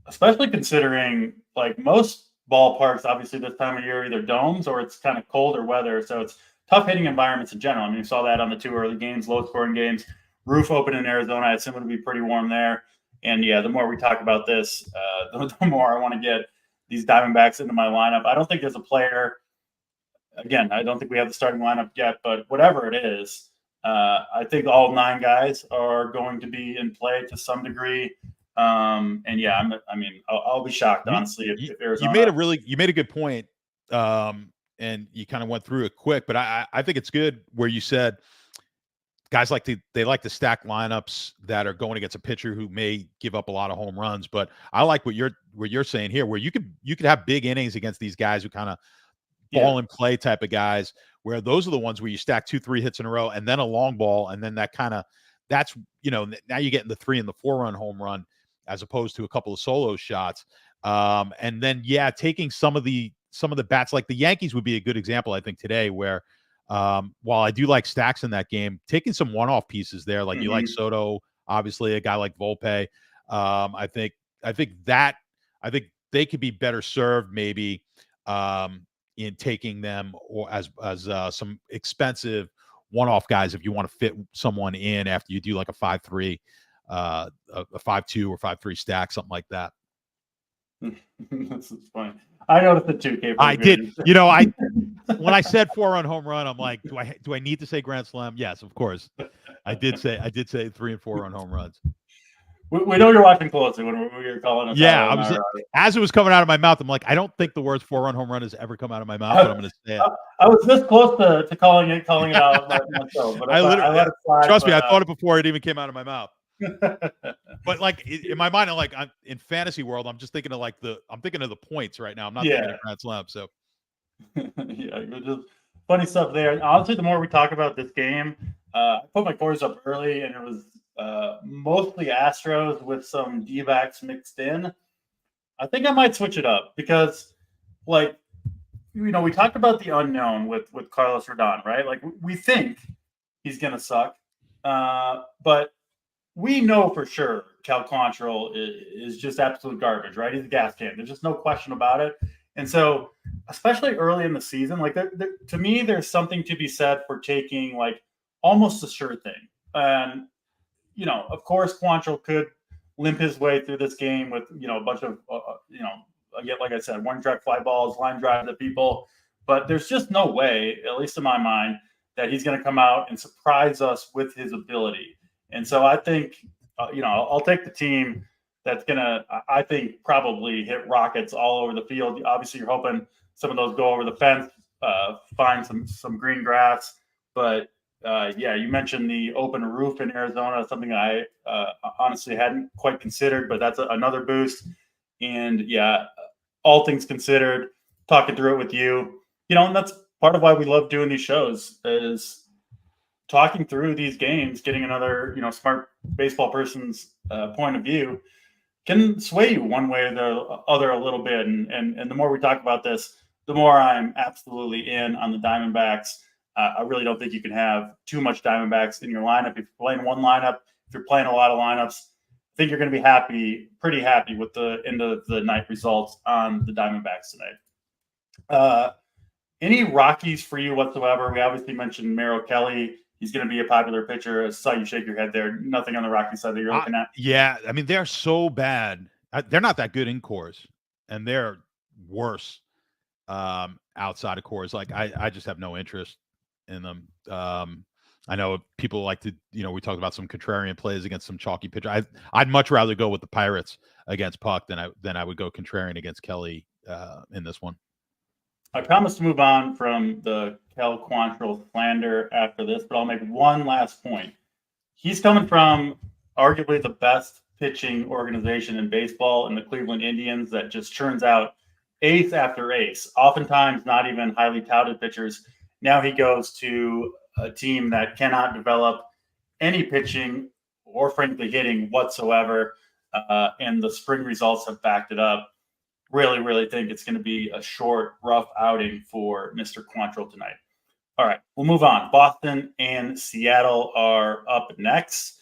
Especially considering like most ballparks, obviously this time of year, either domes or it's kind of colder weather. So it's tough hitting environments in general. I mean, you saw that on the two early games, low scoring games. Roof open in Arizona. I assume it'll be pretty warm there. And the more we talk about this, the more I want to get these Diamondbacks into my lineup. I don't think there's a player. Again, I don't think we have the starting lineup yet, but whatever it is, I think all 9 guys are going to be in play to some degree. I'll be shocked, honestly, if Arizona. You made a good point, and you kind of went through it quick, but I think it's good where you said guys like to stack lineups that are going against a pitcher who may give up a lot of home runs. But I like what you're saying here, where you could have big innings against these guys who kind of ball and play type of guys, where those are the ones where you stack 2-3 hits in a row and then a long ball, and then that's now you get in the 3 and the 4 run home run as opposed to a couple of solo shots. And then taking some of the bats, like the Yankees would be a good example, I think, today, where while I do like stacks in that game, taking some one-off pieces there, like you like Soto, obviously a guy like Volpe. I think they could be better served maybe in taking them or as some expensive one-off guys if you want to fit someone in after you do like a 5-3, a 5-2 or 5-3 stack, something like that. This is funny. I noticed the 2K. I did. When I said 4-run home run, I'm like, do I need to say grand slam? Yes, of course. I did say 3 and 4 run home runs. We know you're watching closely when we were calling us. Yeah, I was as it was coming out of my mouth. I'm like, I don't think the words 4-run home run has ever come out of my mouth, but I'm going to say it. I was this close to calling it out myself. But I let it slide. Trust me, I thought it before it even came out of my mouth. But like in my mind, I'm in fantasy world, I'm just thinking of I'm thinking of the points right now. I'm not thinking of grand slam. So just funny stuff there. Honestly, the more we talk about this game, I put my cores up early, and it was mostly Astros with some D-backs mixed in. I think I might switch it up because, we talked about the unknown with Carlos Rodon, right? Like, we think he's going to suck, but we know for sure Cal Quantrill is just absolute garbage, right? He's a gas can. There's just no question about it. And so, especially early in the season, to me, there's something to be said for taking almost a sure thing. And of course, Quantrill could limp his way through this game with a bunch of like I said, one track fly balls, line drives at people. But there's just no way, at least in my mind, that he's going to come out and surprise us with his ability. And so I think, I'll take the team that's going to, I think, probably hit rockets all over the field. Obviously, you're hoping some of those go over the fence, find some green grass. But, you mentioned the open roof in Arizona, something I honestly hadn't quite considered, but that's another boost. And, all things considered, talking through it with you. And that's part of why we love doing these shows, is talking through these games, getting another, smart baseball person's point of view can sway you one way or the other a little bit. And the more we talk about this, the more I'm absolutely in on the Diamondbacks. I really don't think you can have too much Diamondbacks in your lineup. If you're playing one lineup, if you're playing a lot of lineups, I think you're going to be pretty happy with the end of the night results on the Diamondbacks tonight. Any Rockies for you whatsoever? We obviously mentioned Merrill Kelly. He's going to be a popular pitcher. I saw you shake your head there. Nothing on the Rockies side that you're looking at? Yeah, I mean, they're so bad. They're not that good in cores, and they're worse outside of cores. Like, I just have no interest in them. I know people like to, we talked about some contrarian plays against some chalky pitcher. I'd much rather go with the Pirates against Puck than I would go contrarian against Kelly in this one. I promise to move on from the Kel Quantrill slander after this, but I'll make one last point. He's coming from arguably the best pitching organization in baseball in the Cleveland Indians that just churns out ace after ace, oftentimes not even highly touted pitchers. Now he goes to a team that cannot develop any pitching or frankly hitting whatsoever, and the spring results have backed it up. Really, really think it's going to be a short, rough outing for Mr. Quantrill tonight. All right, we'll move on. Boston and Seattle are up next.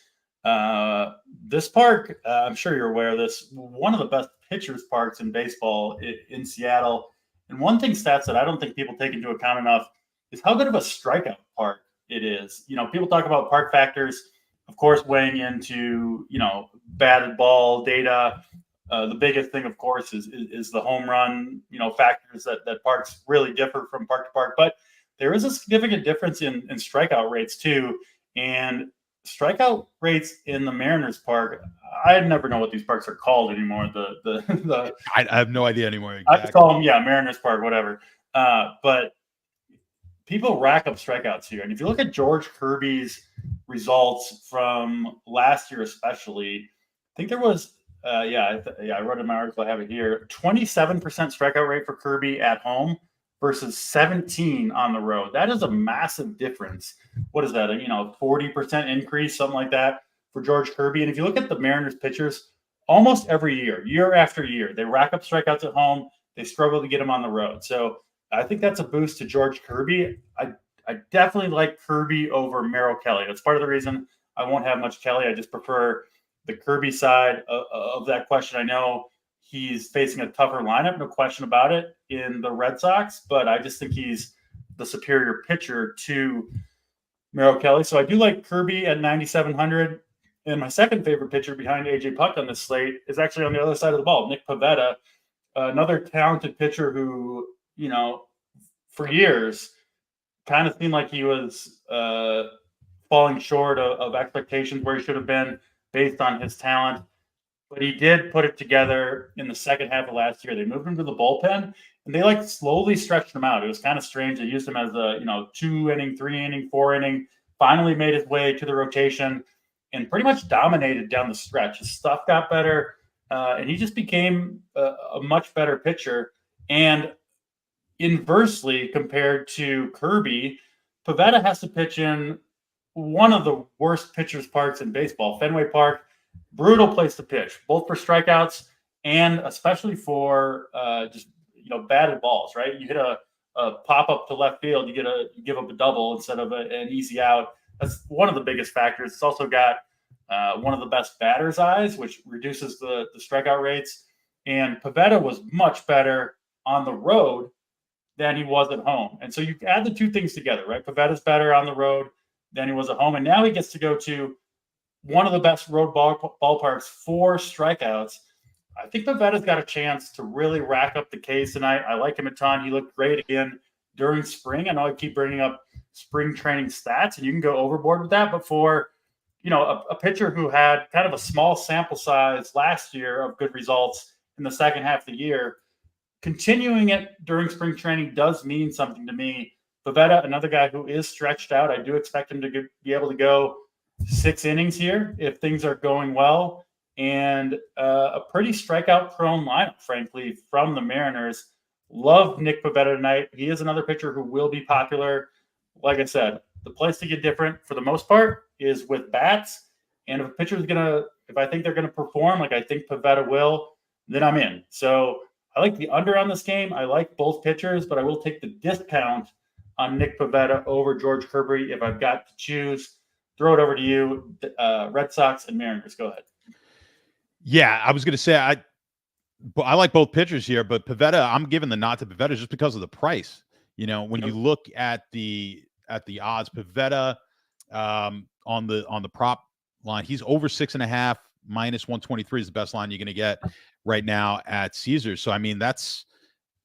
This park, I'm sure you're aware of this, one of the best pitchers parks in baseball in Seattle. And one thing, stats that I don't think people take into account enough is how good of a strikeout park it is. People talk about park factors, of course, weighing into, batted ball data. The biggest thing, of course, is the home run, factors that parks really differ from park to park. But there is a significant difference in strikeout rates, too. And strikeout rates in the Mariners Park, I never know what these parks are called anymore. I have no idea anymore. Exactly. I just call them, Mariners Park, whatever. But people rack up strikeouts here. And if you look at George Kirby's results from last year especially, I think there was – I wrote in my article, I have it here, 27% strikeout rate for Kirby at home versus 17 on the road. That is a massive difference. What is that? 40% increase, something like that for George Kirby. And if you look at the Mariners pitchers, almost every year after year, they rack up strikeouts at home. They struggle to get them on the road. So I think that's a boost to George Kirby. I definitely like Kirby over Merrill Kelly. That's part of the reason I won't have much Kelly. I just prefer the Kirby side of that question. I know he's facing a tougher lineup, no question about it, in the Red Sox, but I just think he's the superior pitcher to Merrill Kelly. So I do like Kirby at 9,700. And my second favorite pitcher behind AJ Puck on this slate is actually on the other side of the ball, Nick Pivetta, another talented pitcher who, for years kind of seemed like he was falling short of expectations where he should have been based on his talent. But he did put it together in the second half of last year. They moved him to the bullpen, and they slowly stretched him out. It was kind of strange. They used him as a 2-inning, 3-inning, 4-inning, finally made his way to the rotation and pretty much dominated down the stretch. His stuff got better, and he just became a much better pitcher. And inversely, compared to Kirby, Pivetta has to pitch in one of the worst pitchers' parks in baseball, Fenway Park. Brutal place to pitch, both for strikeouts and especially for just batted balls. Right, you hit a pop up to left field, you give up a double instead of an easy out. That's one of the biggest factors. It's also got one of the best batter's eyes, which reduces the strikeout rates. And Pivetta was much better on the road than he was at home. And so you add the two things together, right? Pavetta's better on the road than he was at home. And now he gets to go to one of the best road ballparks for strikeouts. I think Pavetta's got a chance to really rack up the Ks tonight. I like him a ton. He looked great again during spring. I know I keep bringing up spring training stats, and you can go overboard with that. But for, a pitcher who had kind of a small sample size last year of good results in the second half of the year, continuing it during spring training does mean something to me. Pivetta, another guy who is stretched out. I do expect him to be able to go 6 innings here if things are going well. and a pretty strikeout-prone lineup, frankly, from the Mariners. Love Nick Pivetta tonight. He is another pitcher who will be popular. Like I said, the place to get different for the most part is with bats. And if a pitcher is if I think they're gonna perform like I think Pivetta will, then I'm in. So I like the under on this game. I like both pitchers, but I will take the discount on Nick Pivetta over George Kirby if I've got to choose. Throw it over to you, Red Sox and Mariners. Go ahead. Yeah, I was going to say I like both pitchers here, but Pivetta, I'm giving the nod to Pivetta just because of the price. When you look at the odds, Pivetta on the prop line, he's over 6.5, minus 123 is the best line you're going to get right now at Caesars. So I mean that's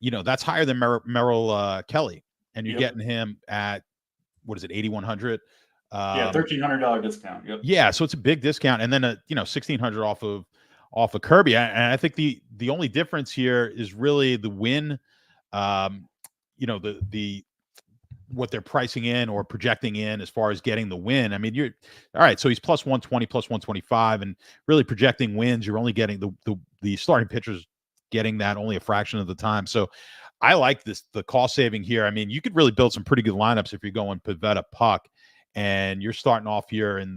higher than Merrill Kelly, and you're getting him at what is it, 8,100? $1,300 discount. Yep. Yeah, so it's a big discount, and then $1,600 off of Kirby. And I think the only difference here is really the win. The what they're pricing in or projecting in as far as getting the win. I mean, you're all right. So he's plus 120, plus 125, and really projecting wins. You're only getting the starting pitchers getting that only a fraction of the time. So I like the cost saving here. I mean, you could really build some pretty good lineups if you're going Pivetta Puck, and you're starting off here in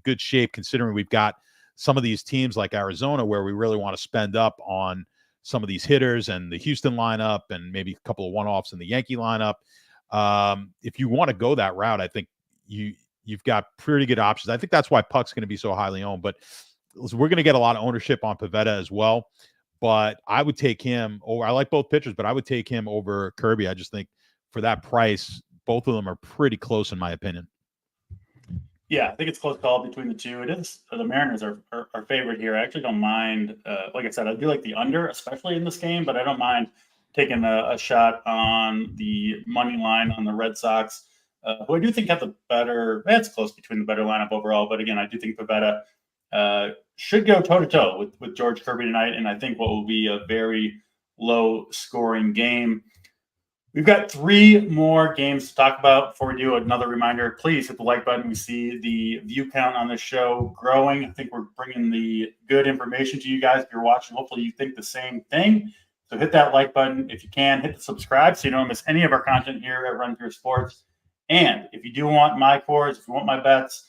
good shape, considering we've got some of these teams like Arizona where we really want to spend up on some of these hitters, and the Houston lineup, and maybe a couple of one-offs in the Yankee lineup. If you want to go that route, I think you've got pretty good options. I think that's why Puck's going to be so highly owned. But we're going to get a lot of ownership on Pivetta as well. But I would take him over. I like both pitchers, but I would take him over Kirby. I just think for that price, both of them are pretty close in my opinion. Yeah, I think it's a close call between the two. It is. The Mariners are favorite here. I actually don't mind. Like I said, I do like the under, especially in this game, but I don't mind taking a shot on the money line on the Red Sox, who I do think have the better. It's close between the better lineup overall, but again, I do think Pivetta should go toe-to-toe with George Kirby tonight, and I think what will be a very low-scoring game. We've got 3 more games to talk about. Before we do, another reminder, please hit the like button. We see the view count on this show growing. I think we're bringing the good information to you guys. If you're watching, hopefully you think the same thing. So hit that like button if you can. Hit the subscribe so you don't miss any of our content here at Run Pure Sports. And if you do want my cores, if you want my bets,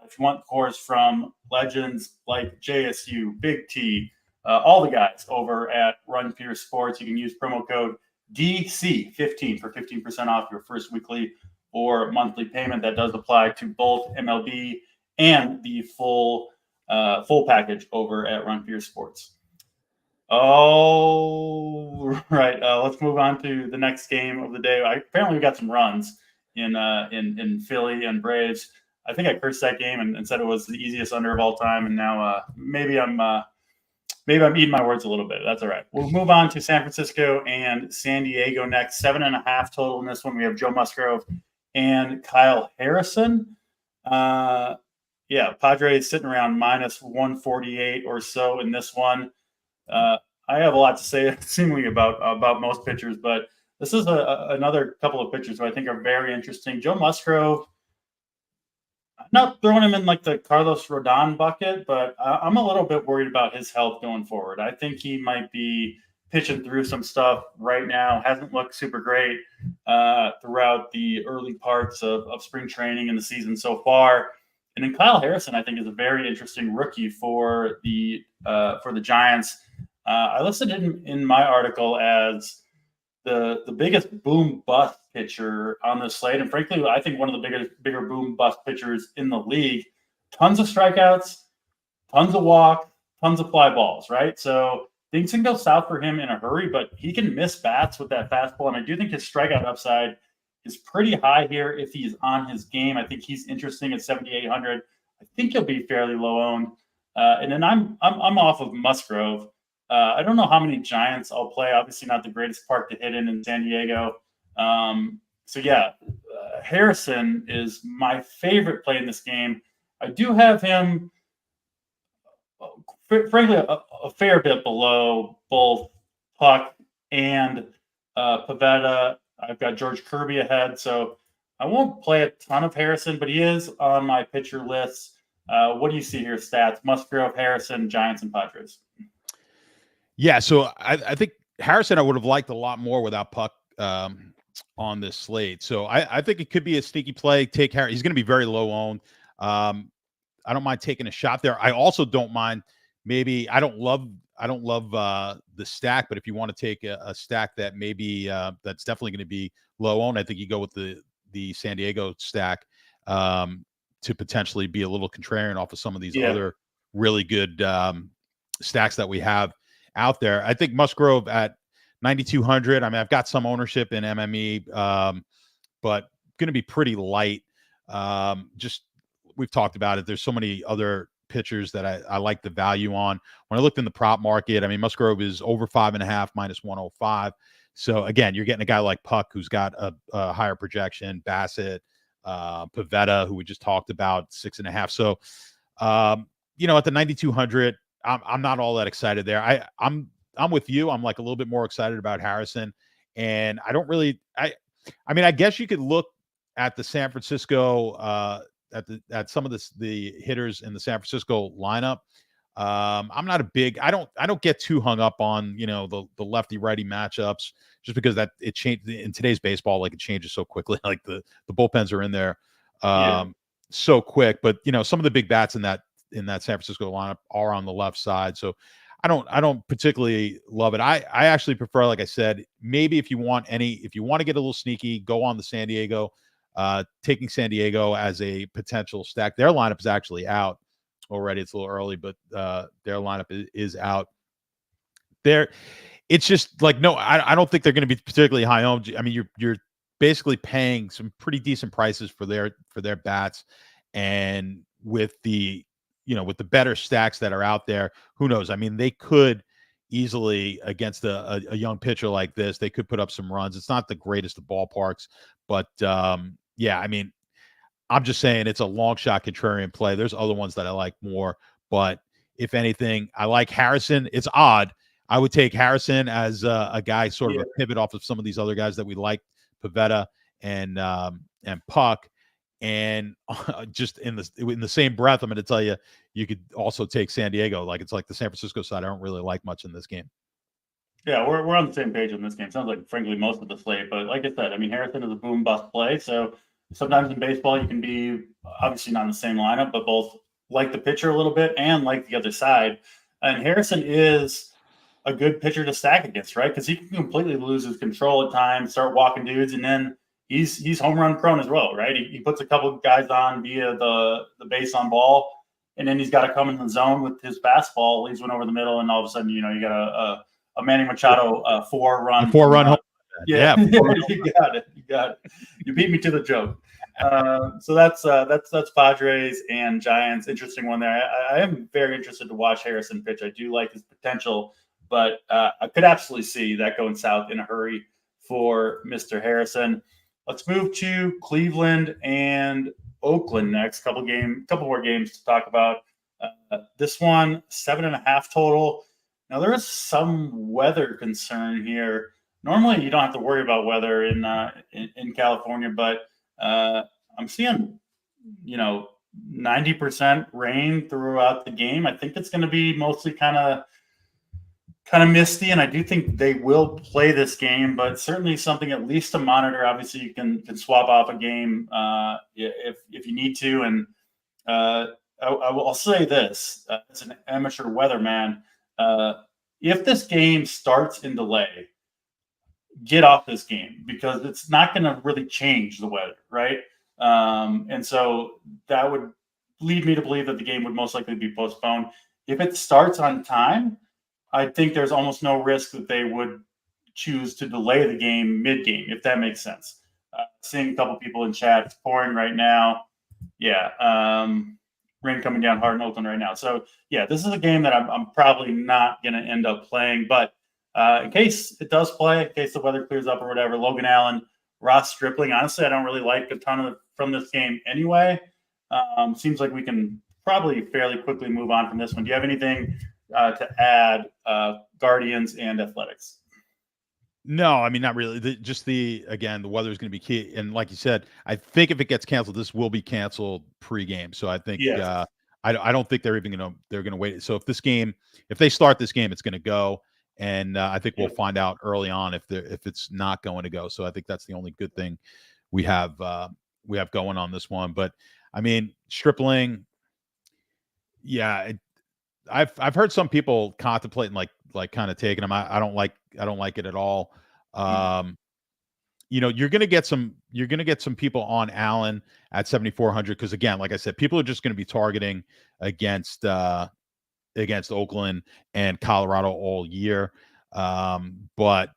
if you want cores from legends like JSU, Big T, all the guys over at Run Pure Sports, you can use promo code DC15 for 15% off your first weekly or monthly payment. That does apply to both MLB and the full package over at Run Pure Sports. All right, let's move on to the next game of the day. Apparently, we got some runs in Philly and Braves. I think I cursed that game and said it was the easiest under of all time, and now maybe I'm eating my words a little bit. That's all right. We'll move on to San Francisco and San Diego next. 7.5 total in this one. We have Joe Musgrove and Kyle Harrison. Padres sitting around minus 148 or so in this one. I have a lot to say seemingly about most pitchers, but this is another couple of pitchers who I think are very interesting. Joe Musgrove, I'm not throwing him in like the Carlos Rodon bucket, but I'm a little bit worried about his health going forward. I think he might be pitching through some stuff right now. Hasn't looked super great throughout the early parts of spring training and the season so far. And then Kyle Harrison, I think, is a very interesting rookie for the Giants. I listed him in my article as the biggest boom bust pitcher on the slate, and frankly, I think one of the bigger boom bust pitchers in the league. Tons of strikeouts, tons of walk, tons of fly balls. Right, so things can go south for him in a hurry, but he can miss bats with that fastball, and I do think his strikeout upside is pretty high here if he's on his game. I think he's interesting at 7,800. I think he'll be fairly low owned, and then I'm off of Musgrove. I don't know how many Giants I'll play. Obviously, not the greatest park to hit in San Diego. Harrison is my favorite play in this game. I do have him, frankly, a fair bit below both Puck and Pivetta. I've got George Kirby ahead, so I won't play a ton of Harrison, but he is on my pitcher list. What do you see here? Stats: Musgrove, Harrison, Giants, and Padres. Yeah, so I think Harrison I would have liked a lot more without Puck on this slate. So I think it could be a sneaky play. Take Harrison. He's going to be very low owned. I don't mind taking a shot there. I also don't mind maybe I don't love the stack, but if you want to take a stack that maybe that's definitely going to be low owned, I think you go with the San Diego stack to potentially be a little contrarian off of some of these other really good stacks that we have out there. I think Musgrove at 9,200. I mean, I've got some ownership in MME, but going to be pretty light. Just we've talked about it. There's so many other pitchers that I like the value on. When I looked in the prop market, I mean, Musgrove is over 5.5 minus 105. So again, you're getting a guy like Puck who's got a higher projection, Bassett, Pivetta, who we just talked about, 6.5. So, at the 9,200, I'm not all that excited there. I'm with you. I'm like a little bit more excited about Harrison, and I don't really. I mean, I guess you could look at the San Francisco at some of the hitters in the San Francisco lineup. I'm not a big. I don't get too hung up on the lefty righty matchups just because that it changed in today's baseball. Like it changes so quickly. Like the bullpens are in there so quick. But some of the big bats in that San Francisco lineup are on the left side. So I don't particularly love it. I actually prefer, like I said, maybe if you want to get a little sneaky, go on the San Diego, taking San Diego as a potential stack. Their lineup is actually out already. It's a little early, but their lineup is out there. It's just like, no, I don't think they're going to be particularly high owned. I mean, you're basically paying some pretty decent prices for their bats, and with the better stacks that are out there, who knows? I mean, they could easily, against a young pitcher like this, they could put up some runs. It's not the greatest of ballparks, but I mean, I'm just saying it's a long shot contrarian play. There's other ones that I like more, but if anything, I like Harrison. It's odd. I would take Harrison as a guy, sort of a pivot off of some of these other guys that we like, Pivetta and Puck. And just in the same breath, I'm going to tell you, you could also take San Diego. Like it's like the San Francisco side. I don't really like much in this game. Yeah, we're on the same page on this game. Sounds like, frankly, most of the slate. But like I said, I mean, Harrison is a boom bust play. So sometimes in baseball, you can be obviously not in the same lineup, but both like the pitcher a little bit and like the other side. And Harrison is a good pitcher to stack against, right? Because he can completely lose his control at times, start walking dudes, and then he's home run prone as well, right? He puts a couple of guys on via the base on ball, and then he's got to come in the zone with his fastball, leaves one over the middle, and all of a sudden, you got a Manny Machado 4-run home. Yeah. You got it. You beat me to the joke. So that's Padres and Giants. Interesting one there. I am very interested to watch Harrison pitch. I do like his potential, but I could absolutely see that going south in a hurry for Mr. Harrison. Let's move to Cleveland and Oakland next. Couple more games to talk about. This one, 7.5 total. Now there is some weather concern here. Normally, you don't have to worry about weather in California, but I'm seeing 90% rain throughout the game. I think it's going to be mostly kind of misty, and I do think they will play this game, but certainly something at least to monitor. Obviously, you can swap off a game if you need to. And I'll say this: as an amateur weatherman, if this game starts in delay, get off this game because it's not going to really change the weather, right? And so that would lead me to believe that the game would most likely be postponed. If it starts on time, I think there's almost no risk that they would choose to delay the game mid-game, if that makes sense. Seeing a couple people in chat, it's pouring right now. Yeah, rain coming down hard in Oakland right now. So, yeah, this is a game that I'm probably not going to end up playing. But in case it does play, in case the weather clears up or whatever, Logan Allen, Ross Stripling, honestly, I don't really like a ton from this game anyway. Seems like we can probably fairly quickly move on from this one. Do you have anything to add, Guardians and Athletics? No, I mean, not really. The weather is going to be key. And like you said, I think if it gets canceled, this will be canceled pre-game. So I think I don't think they're gonna wait. So if they start this game, it's gonna go. And I think we'll find out early on if it's not going to go. So I think that's the only good thing we have going on this one. But I mean, Stripling, yeah, I've heard some people contemplating like kind of taking him. I don't like it at all. You're gonna get some people on Allen at 7,400 because again, like I said, people are just gonna be targeting against Oakland and Colorado all year. But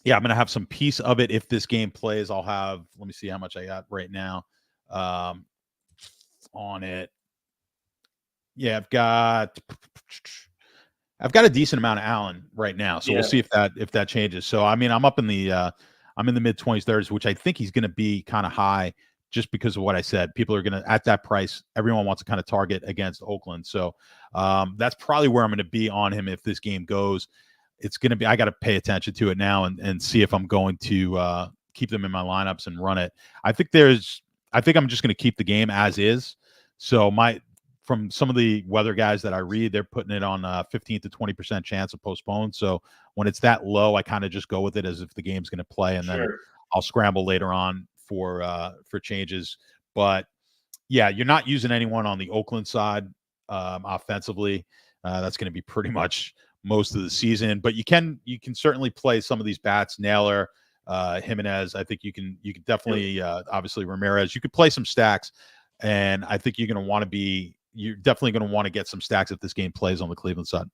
yeah, I'm going to have some piece of it. If this game plays, let me see how much I got right now on it. Yeah, I've got a decent amount of Allen right now. So we'll see if that changes. So, I mean, I'm in the mid 20s, 30s, which I think he's going to be kind of high just because of what I said. People are going to, at that price, everyone wants to kind of target against Oakland. So that's probably where I'm going to be on him if this game goes. It's going to be, I got to pay attention to it now and see if I'm going to keep them in my lineups and run it. I think I'm just going to keep the game as is. So from some of the weather guys that I read, they're putting it on 15 to 20% chance of postpone. So when it's that low, I kind of just go with it as if the game's going to play, and then I'll scramble later on for changes. But yeah, you're not using anyone on the Oakland side offensively. That's going to be pretty much most of the season. But you can certainly play some of these bats. Naylor, Jimenez. I think you can definitely obviously Ramirez. You could play some stacks, and I think you're definitely going to want to get some stacks if this game plays on the Cleveland side.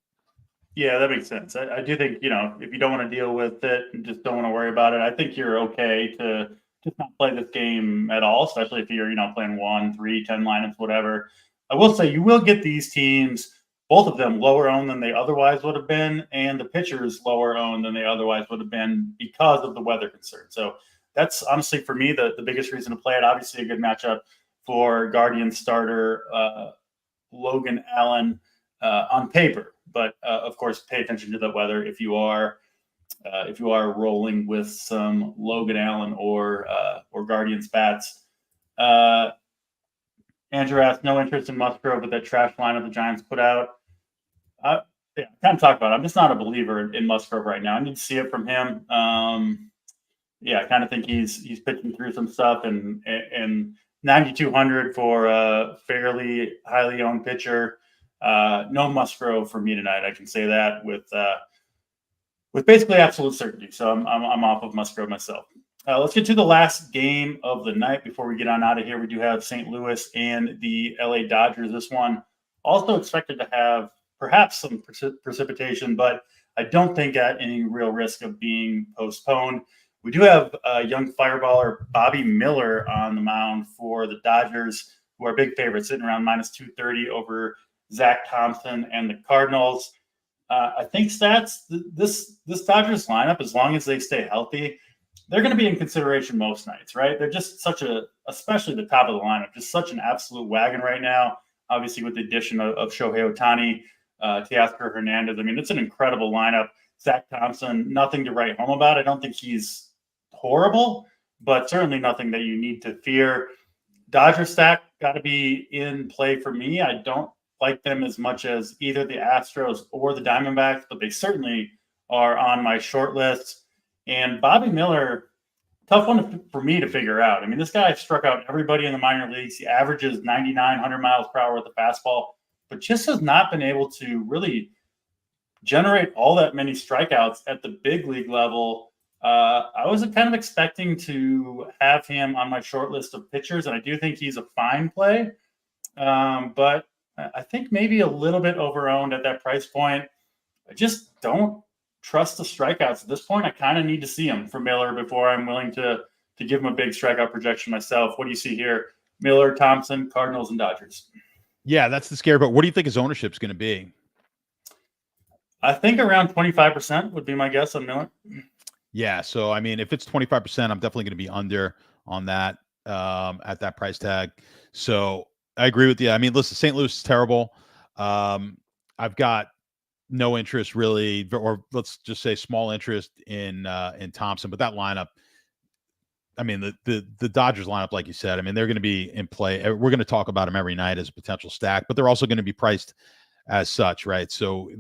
Yeah, that makes sense. I do think, if you don't want to deal with it and just don't want to worry about it, I think you're okay to just not play this game at all, especially if you're, playing 1, 3, 10 lineups, whatever. I will say you will get these teams, both of them lower owned than they otherwise would have been, and the pitchers lower owned than they otherwise would have been because of the weather concern. So that's honestly for me the biggest reason to play it. Obviously a good matchup for Guardian starter Logan Allen on paper, but of course pay attention to the weather if you are rolling with some Logan Allen or Guardians bats. Andrew asked, no interest in Musgrove with that trash lineup the Giants put out. Kind of talk about it. I'm just not a believer in Musgrove right now. I need to see it from him. I kind of think he's pitching through some stuff, and 9,200 for a fairly highly owned pitcher. No Musgrove for me tonight. I can say that with basically absolute certainty. So I'm off of Musgrove myself. Let's get to the last game of the night before we get on out of here. We do have St. Louis and the LA Dodgers. This one also expected to have perhaps some precipitation, but I don't think at any real risk of being postponed. We do have young fireballer Bobby Miller on the mound for the Dodgers, who are big favorites, sitting around minus 230 over Zach Thompson and the Cardinals. I think stats, this Dodgers lineup, as long as they stay healthy, they're going to be in consideration most nights, right? They're just especially the top of the lineup, just such an absolute wagon right now. Obviously, with the addition of Shohei Ohtani, Teoscar Hernandez. I mean, it's an incredible lineup. Zach Thompson, nothing to write home about. I don't think he's horrible, but certainly nothing that you need to fear. Dodger stack got to be in play for me. I don't like them as much as either the Astros or the Diamondbacks, but they certainly are on my short list. And Bobby Miller, tough one for me to figure out. I mean, this guy struck out everybody in the minor leagues. He averages 99, 100 miles per hour with the fastball, but just has not been able to really generate all that many strikeouts at the big league level. I was kind of expecting to have him on my short list of pitchers, and I do think he's a fine play. But I think maybe a little bit overowned at that price point. I just don't trust the strikeouts at this point. I kind of need to see them for Miller before I'm willing to give him a big strikeout projection myself. What do you see here? Miller, Thompson, Cardinals, and Dodgers. Yeah, that's the scary. But what do you think his ownership is going to be? I think around 25% would be my guess on Miller. Yeah, so I mean, if it's 25%, I'm definitely going to be under on that at that price tag. So I agree with you. I mean, listen, St. Louis is terrible. I've got no interest really, or let's just say small interest in Thompson, but that lineup, I mean, the Dodgers lineup, like you said, I mean, they're going to be in play. We're going to talk about them every night as a potential stack, but they're also going to be priced as such, right? So,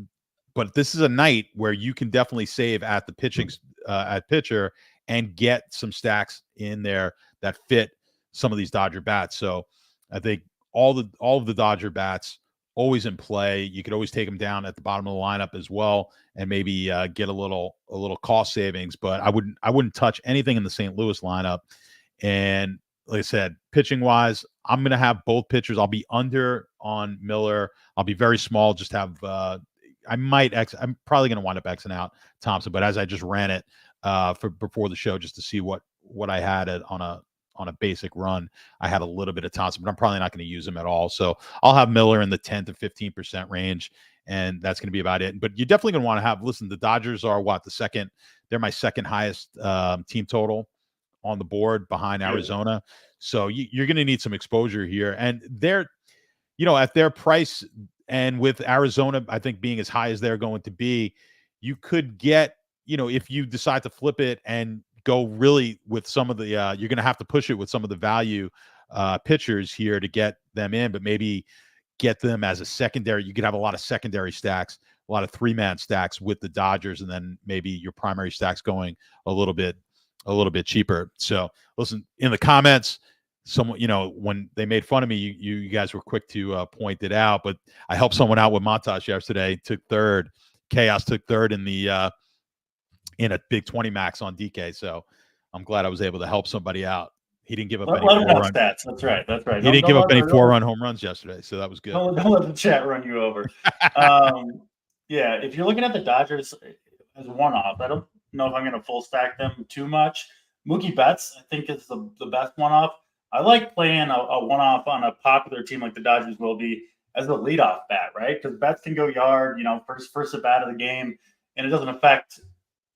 but this is a night where you can definitely save at the pitching at pitcher and get some stacks in there that fit some of these Dodger bats. So, I think all of the Dodger bats always in play. You could always take them down at the bottom of the lineup as well, and maybe get a little cost savings. But I wouldn't touch anything in the St. Louis lineup. And like I said, pitching wise, I'm going to have both pitchers. I'll be under on Miller. I'll be very small. Just have I'm probably going to wind up Xing out Thompson. But as I just ran it for before the show, just to see what I had on a basic run, I had a little bit of Thompson, but I'm probably not going to use him at all. So I'll have Miller in the 10 to 15% range, and that's going to be about it. But you're definitely going to want to have, listen, the Dodgers are they're my second highest team total on the board behind Arizona. So you're going to need some exposure here. And they're, at their price, and with Arizona, I think being as high as they're going to be, you could get, if you decide to flip it and go really with some of the you're going to have to push it with some of the value pitchers here to get them in, but maybe get them as a secondary. You could have a lot of secondary stacks, a lot of 3-man stacks with the Dodgers, and then maybe your primary stacks going a little bit cheaper. So listen, in the comments, someone, when they made fun of me, you guys were quick to point it out, but I helped someone out with Montas yesterday, took third. Chaos took third in the in a big 20 max on DK. So I'm glad I was able to help somebody out. He didn't give up any 4-run stats. That's right. He didn't give up any 4-run home runs yesterday. So that was good. Don't let the chat run you over. Yeah. If you're looking at the Dodgers as one-off, I don't know if I'm going to full stack them too much. Mookie Betts, I think, is the best one-off. I like playing a one-off on a popular team like the Dodgers will be as a leadoff bat, right? Because Betts can go yard, first at bat of the game, and it doesn't affect,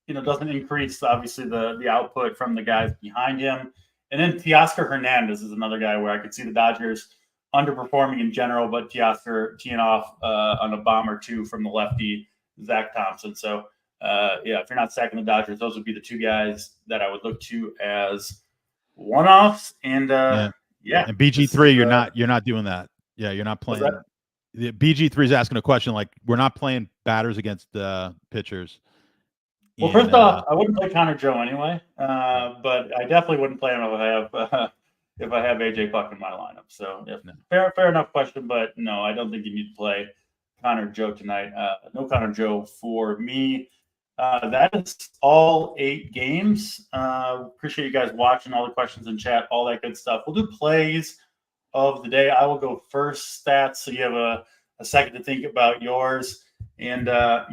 doesn't increase, obviously, the output from the guys behind him. And then Teoscar Hernandez is another guy where I could see the Dodgers underperforming in general, but Teoscar teeing off on a bomb or two from the lefty, Zach Thompson. So, if you're not stacking the Dodgers, those would be the two guys that I would look to as one-offs. And And BG3, you're not doing that. Yeah, you're not playing. The BG3 is asking a question like, we're not playing batters against pitchers. Well, first off, I wouldn't play Connor Joe anyway, but I definitely wouldn't play him if I have AJ Puck in my lineup. So fair enough question, but no, I don't think you need to play Connor Joe tonight. No Connor Joe for me. That is all 8 games. Appreciate you guys watching, all the questions in chat, all that good stuff. We'll do plays of the day. I will go first, stats, so you have a second to think about yours. And, I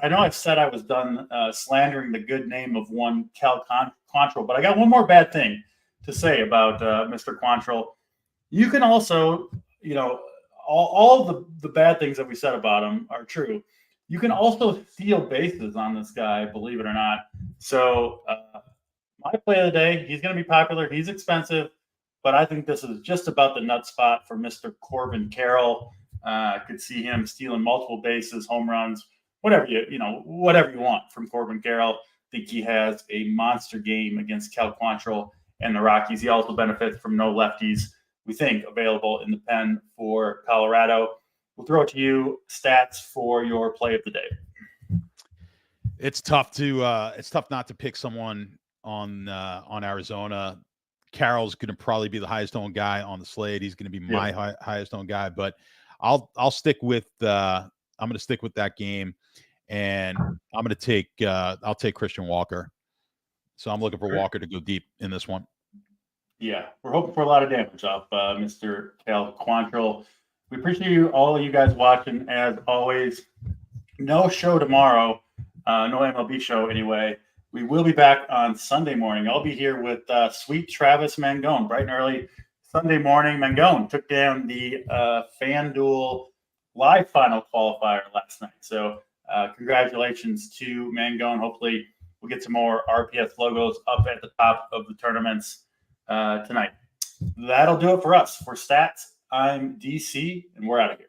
know I've said I was done slandering the good name of one Cal Quantrill, but I got one more bad thing to say about Mr. Quantrill. You can also, all the bad things that we said about him are true. You can also steal bases on this guy, believe it or not. So my play of the day, he's going to be popular. He's expensive, but I think this is just about the nut spot for Mr. Corbin Carroll. Could see him stealing multiple bases, home runs, whatever you want from Corbin Carroll. I think he has a monster game against Cal Quantrill and the Rockies. He also benefits from no lefties, we think, available in the pen for Colorado. We'll throw it to you. Stats for your play of the day. It's tough not to pick someone on Arizona. Carroll's going to probably be the highest owned guy on the slate. He's going to be my highest owned guy, but I'll stick with I'm going to stick with that game, and I'm going to I'll take Christian Walker. So I'm looking for Walker to go deep in this one. Yeah, we're hoping for a lot of damage off Mr. Cal Quantrill. We appreciate all of you guys watching, as always. No show tomorrow, no MLB show anyway. We will be back on Sunday morning. I'll be here with sweet Travis Mangone, bright and early Sunday morning. Mangone took down the FanDuel live final qualifier last night. So congratulations to Mangone. Hopefully we'll get some more RPS logos up at the top of the tournaments tonight. That'll do it for us. For Stats, I'm DC, and we're out of here.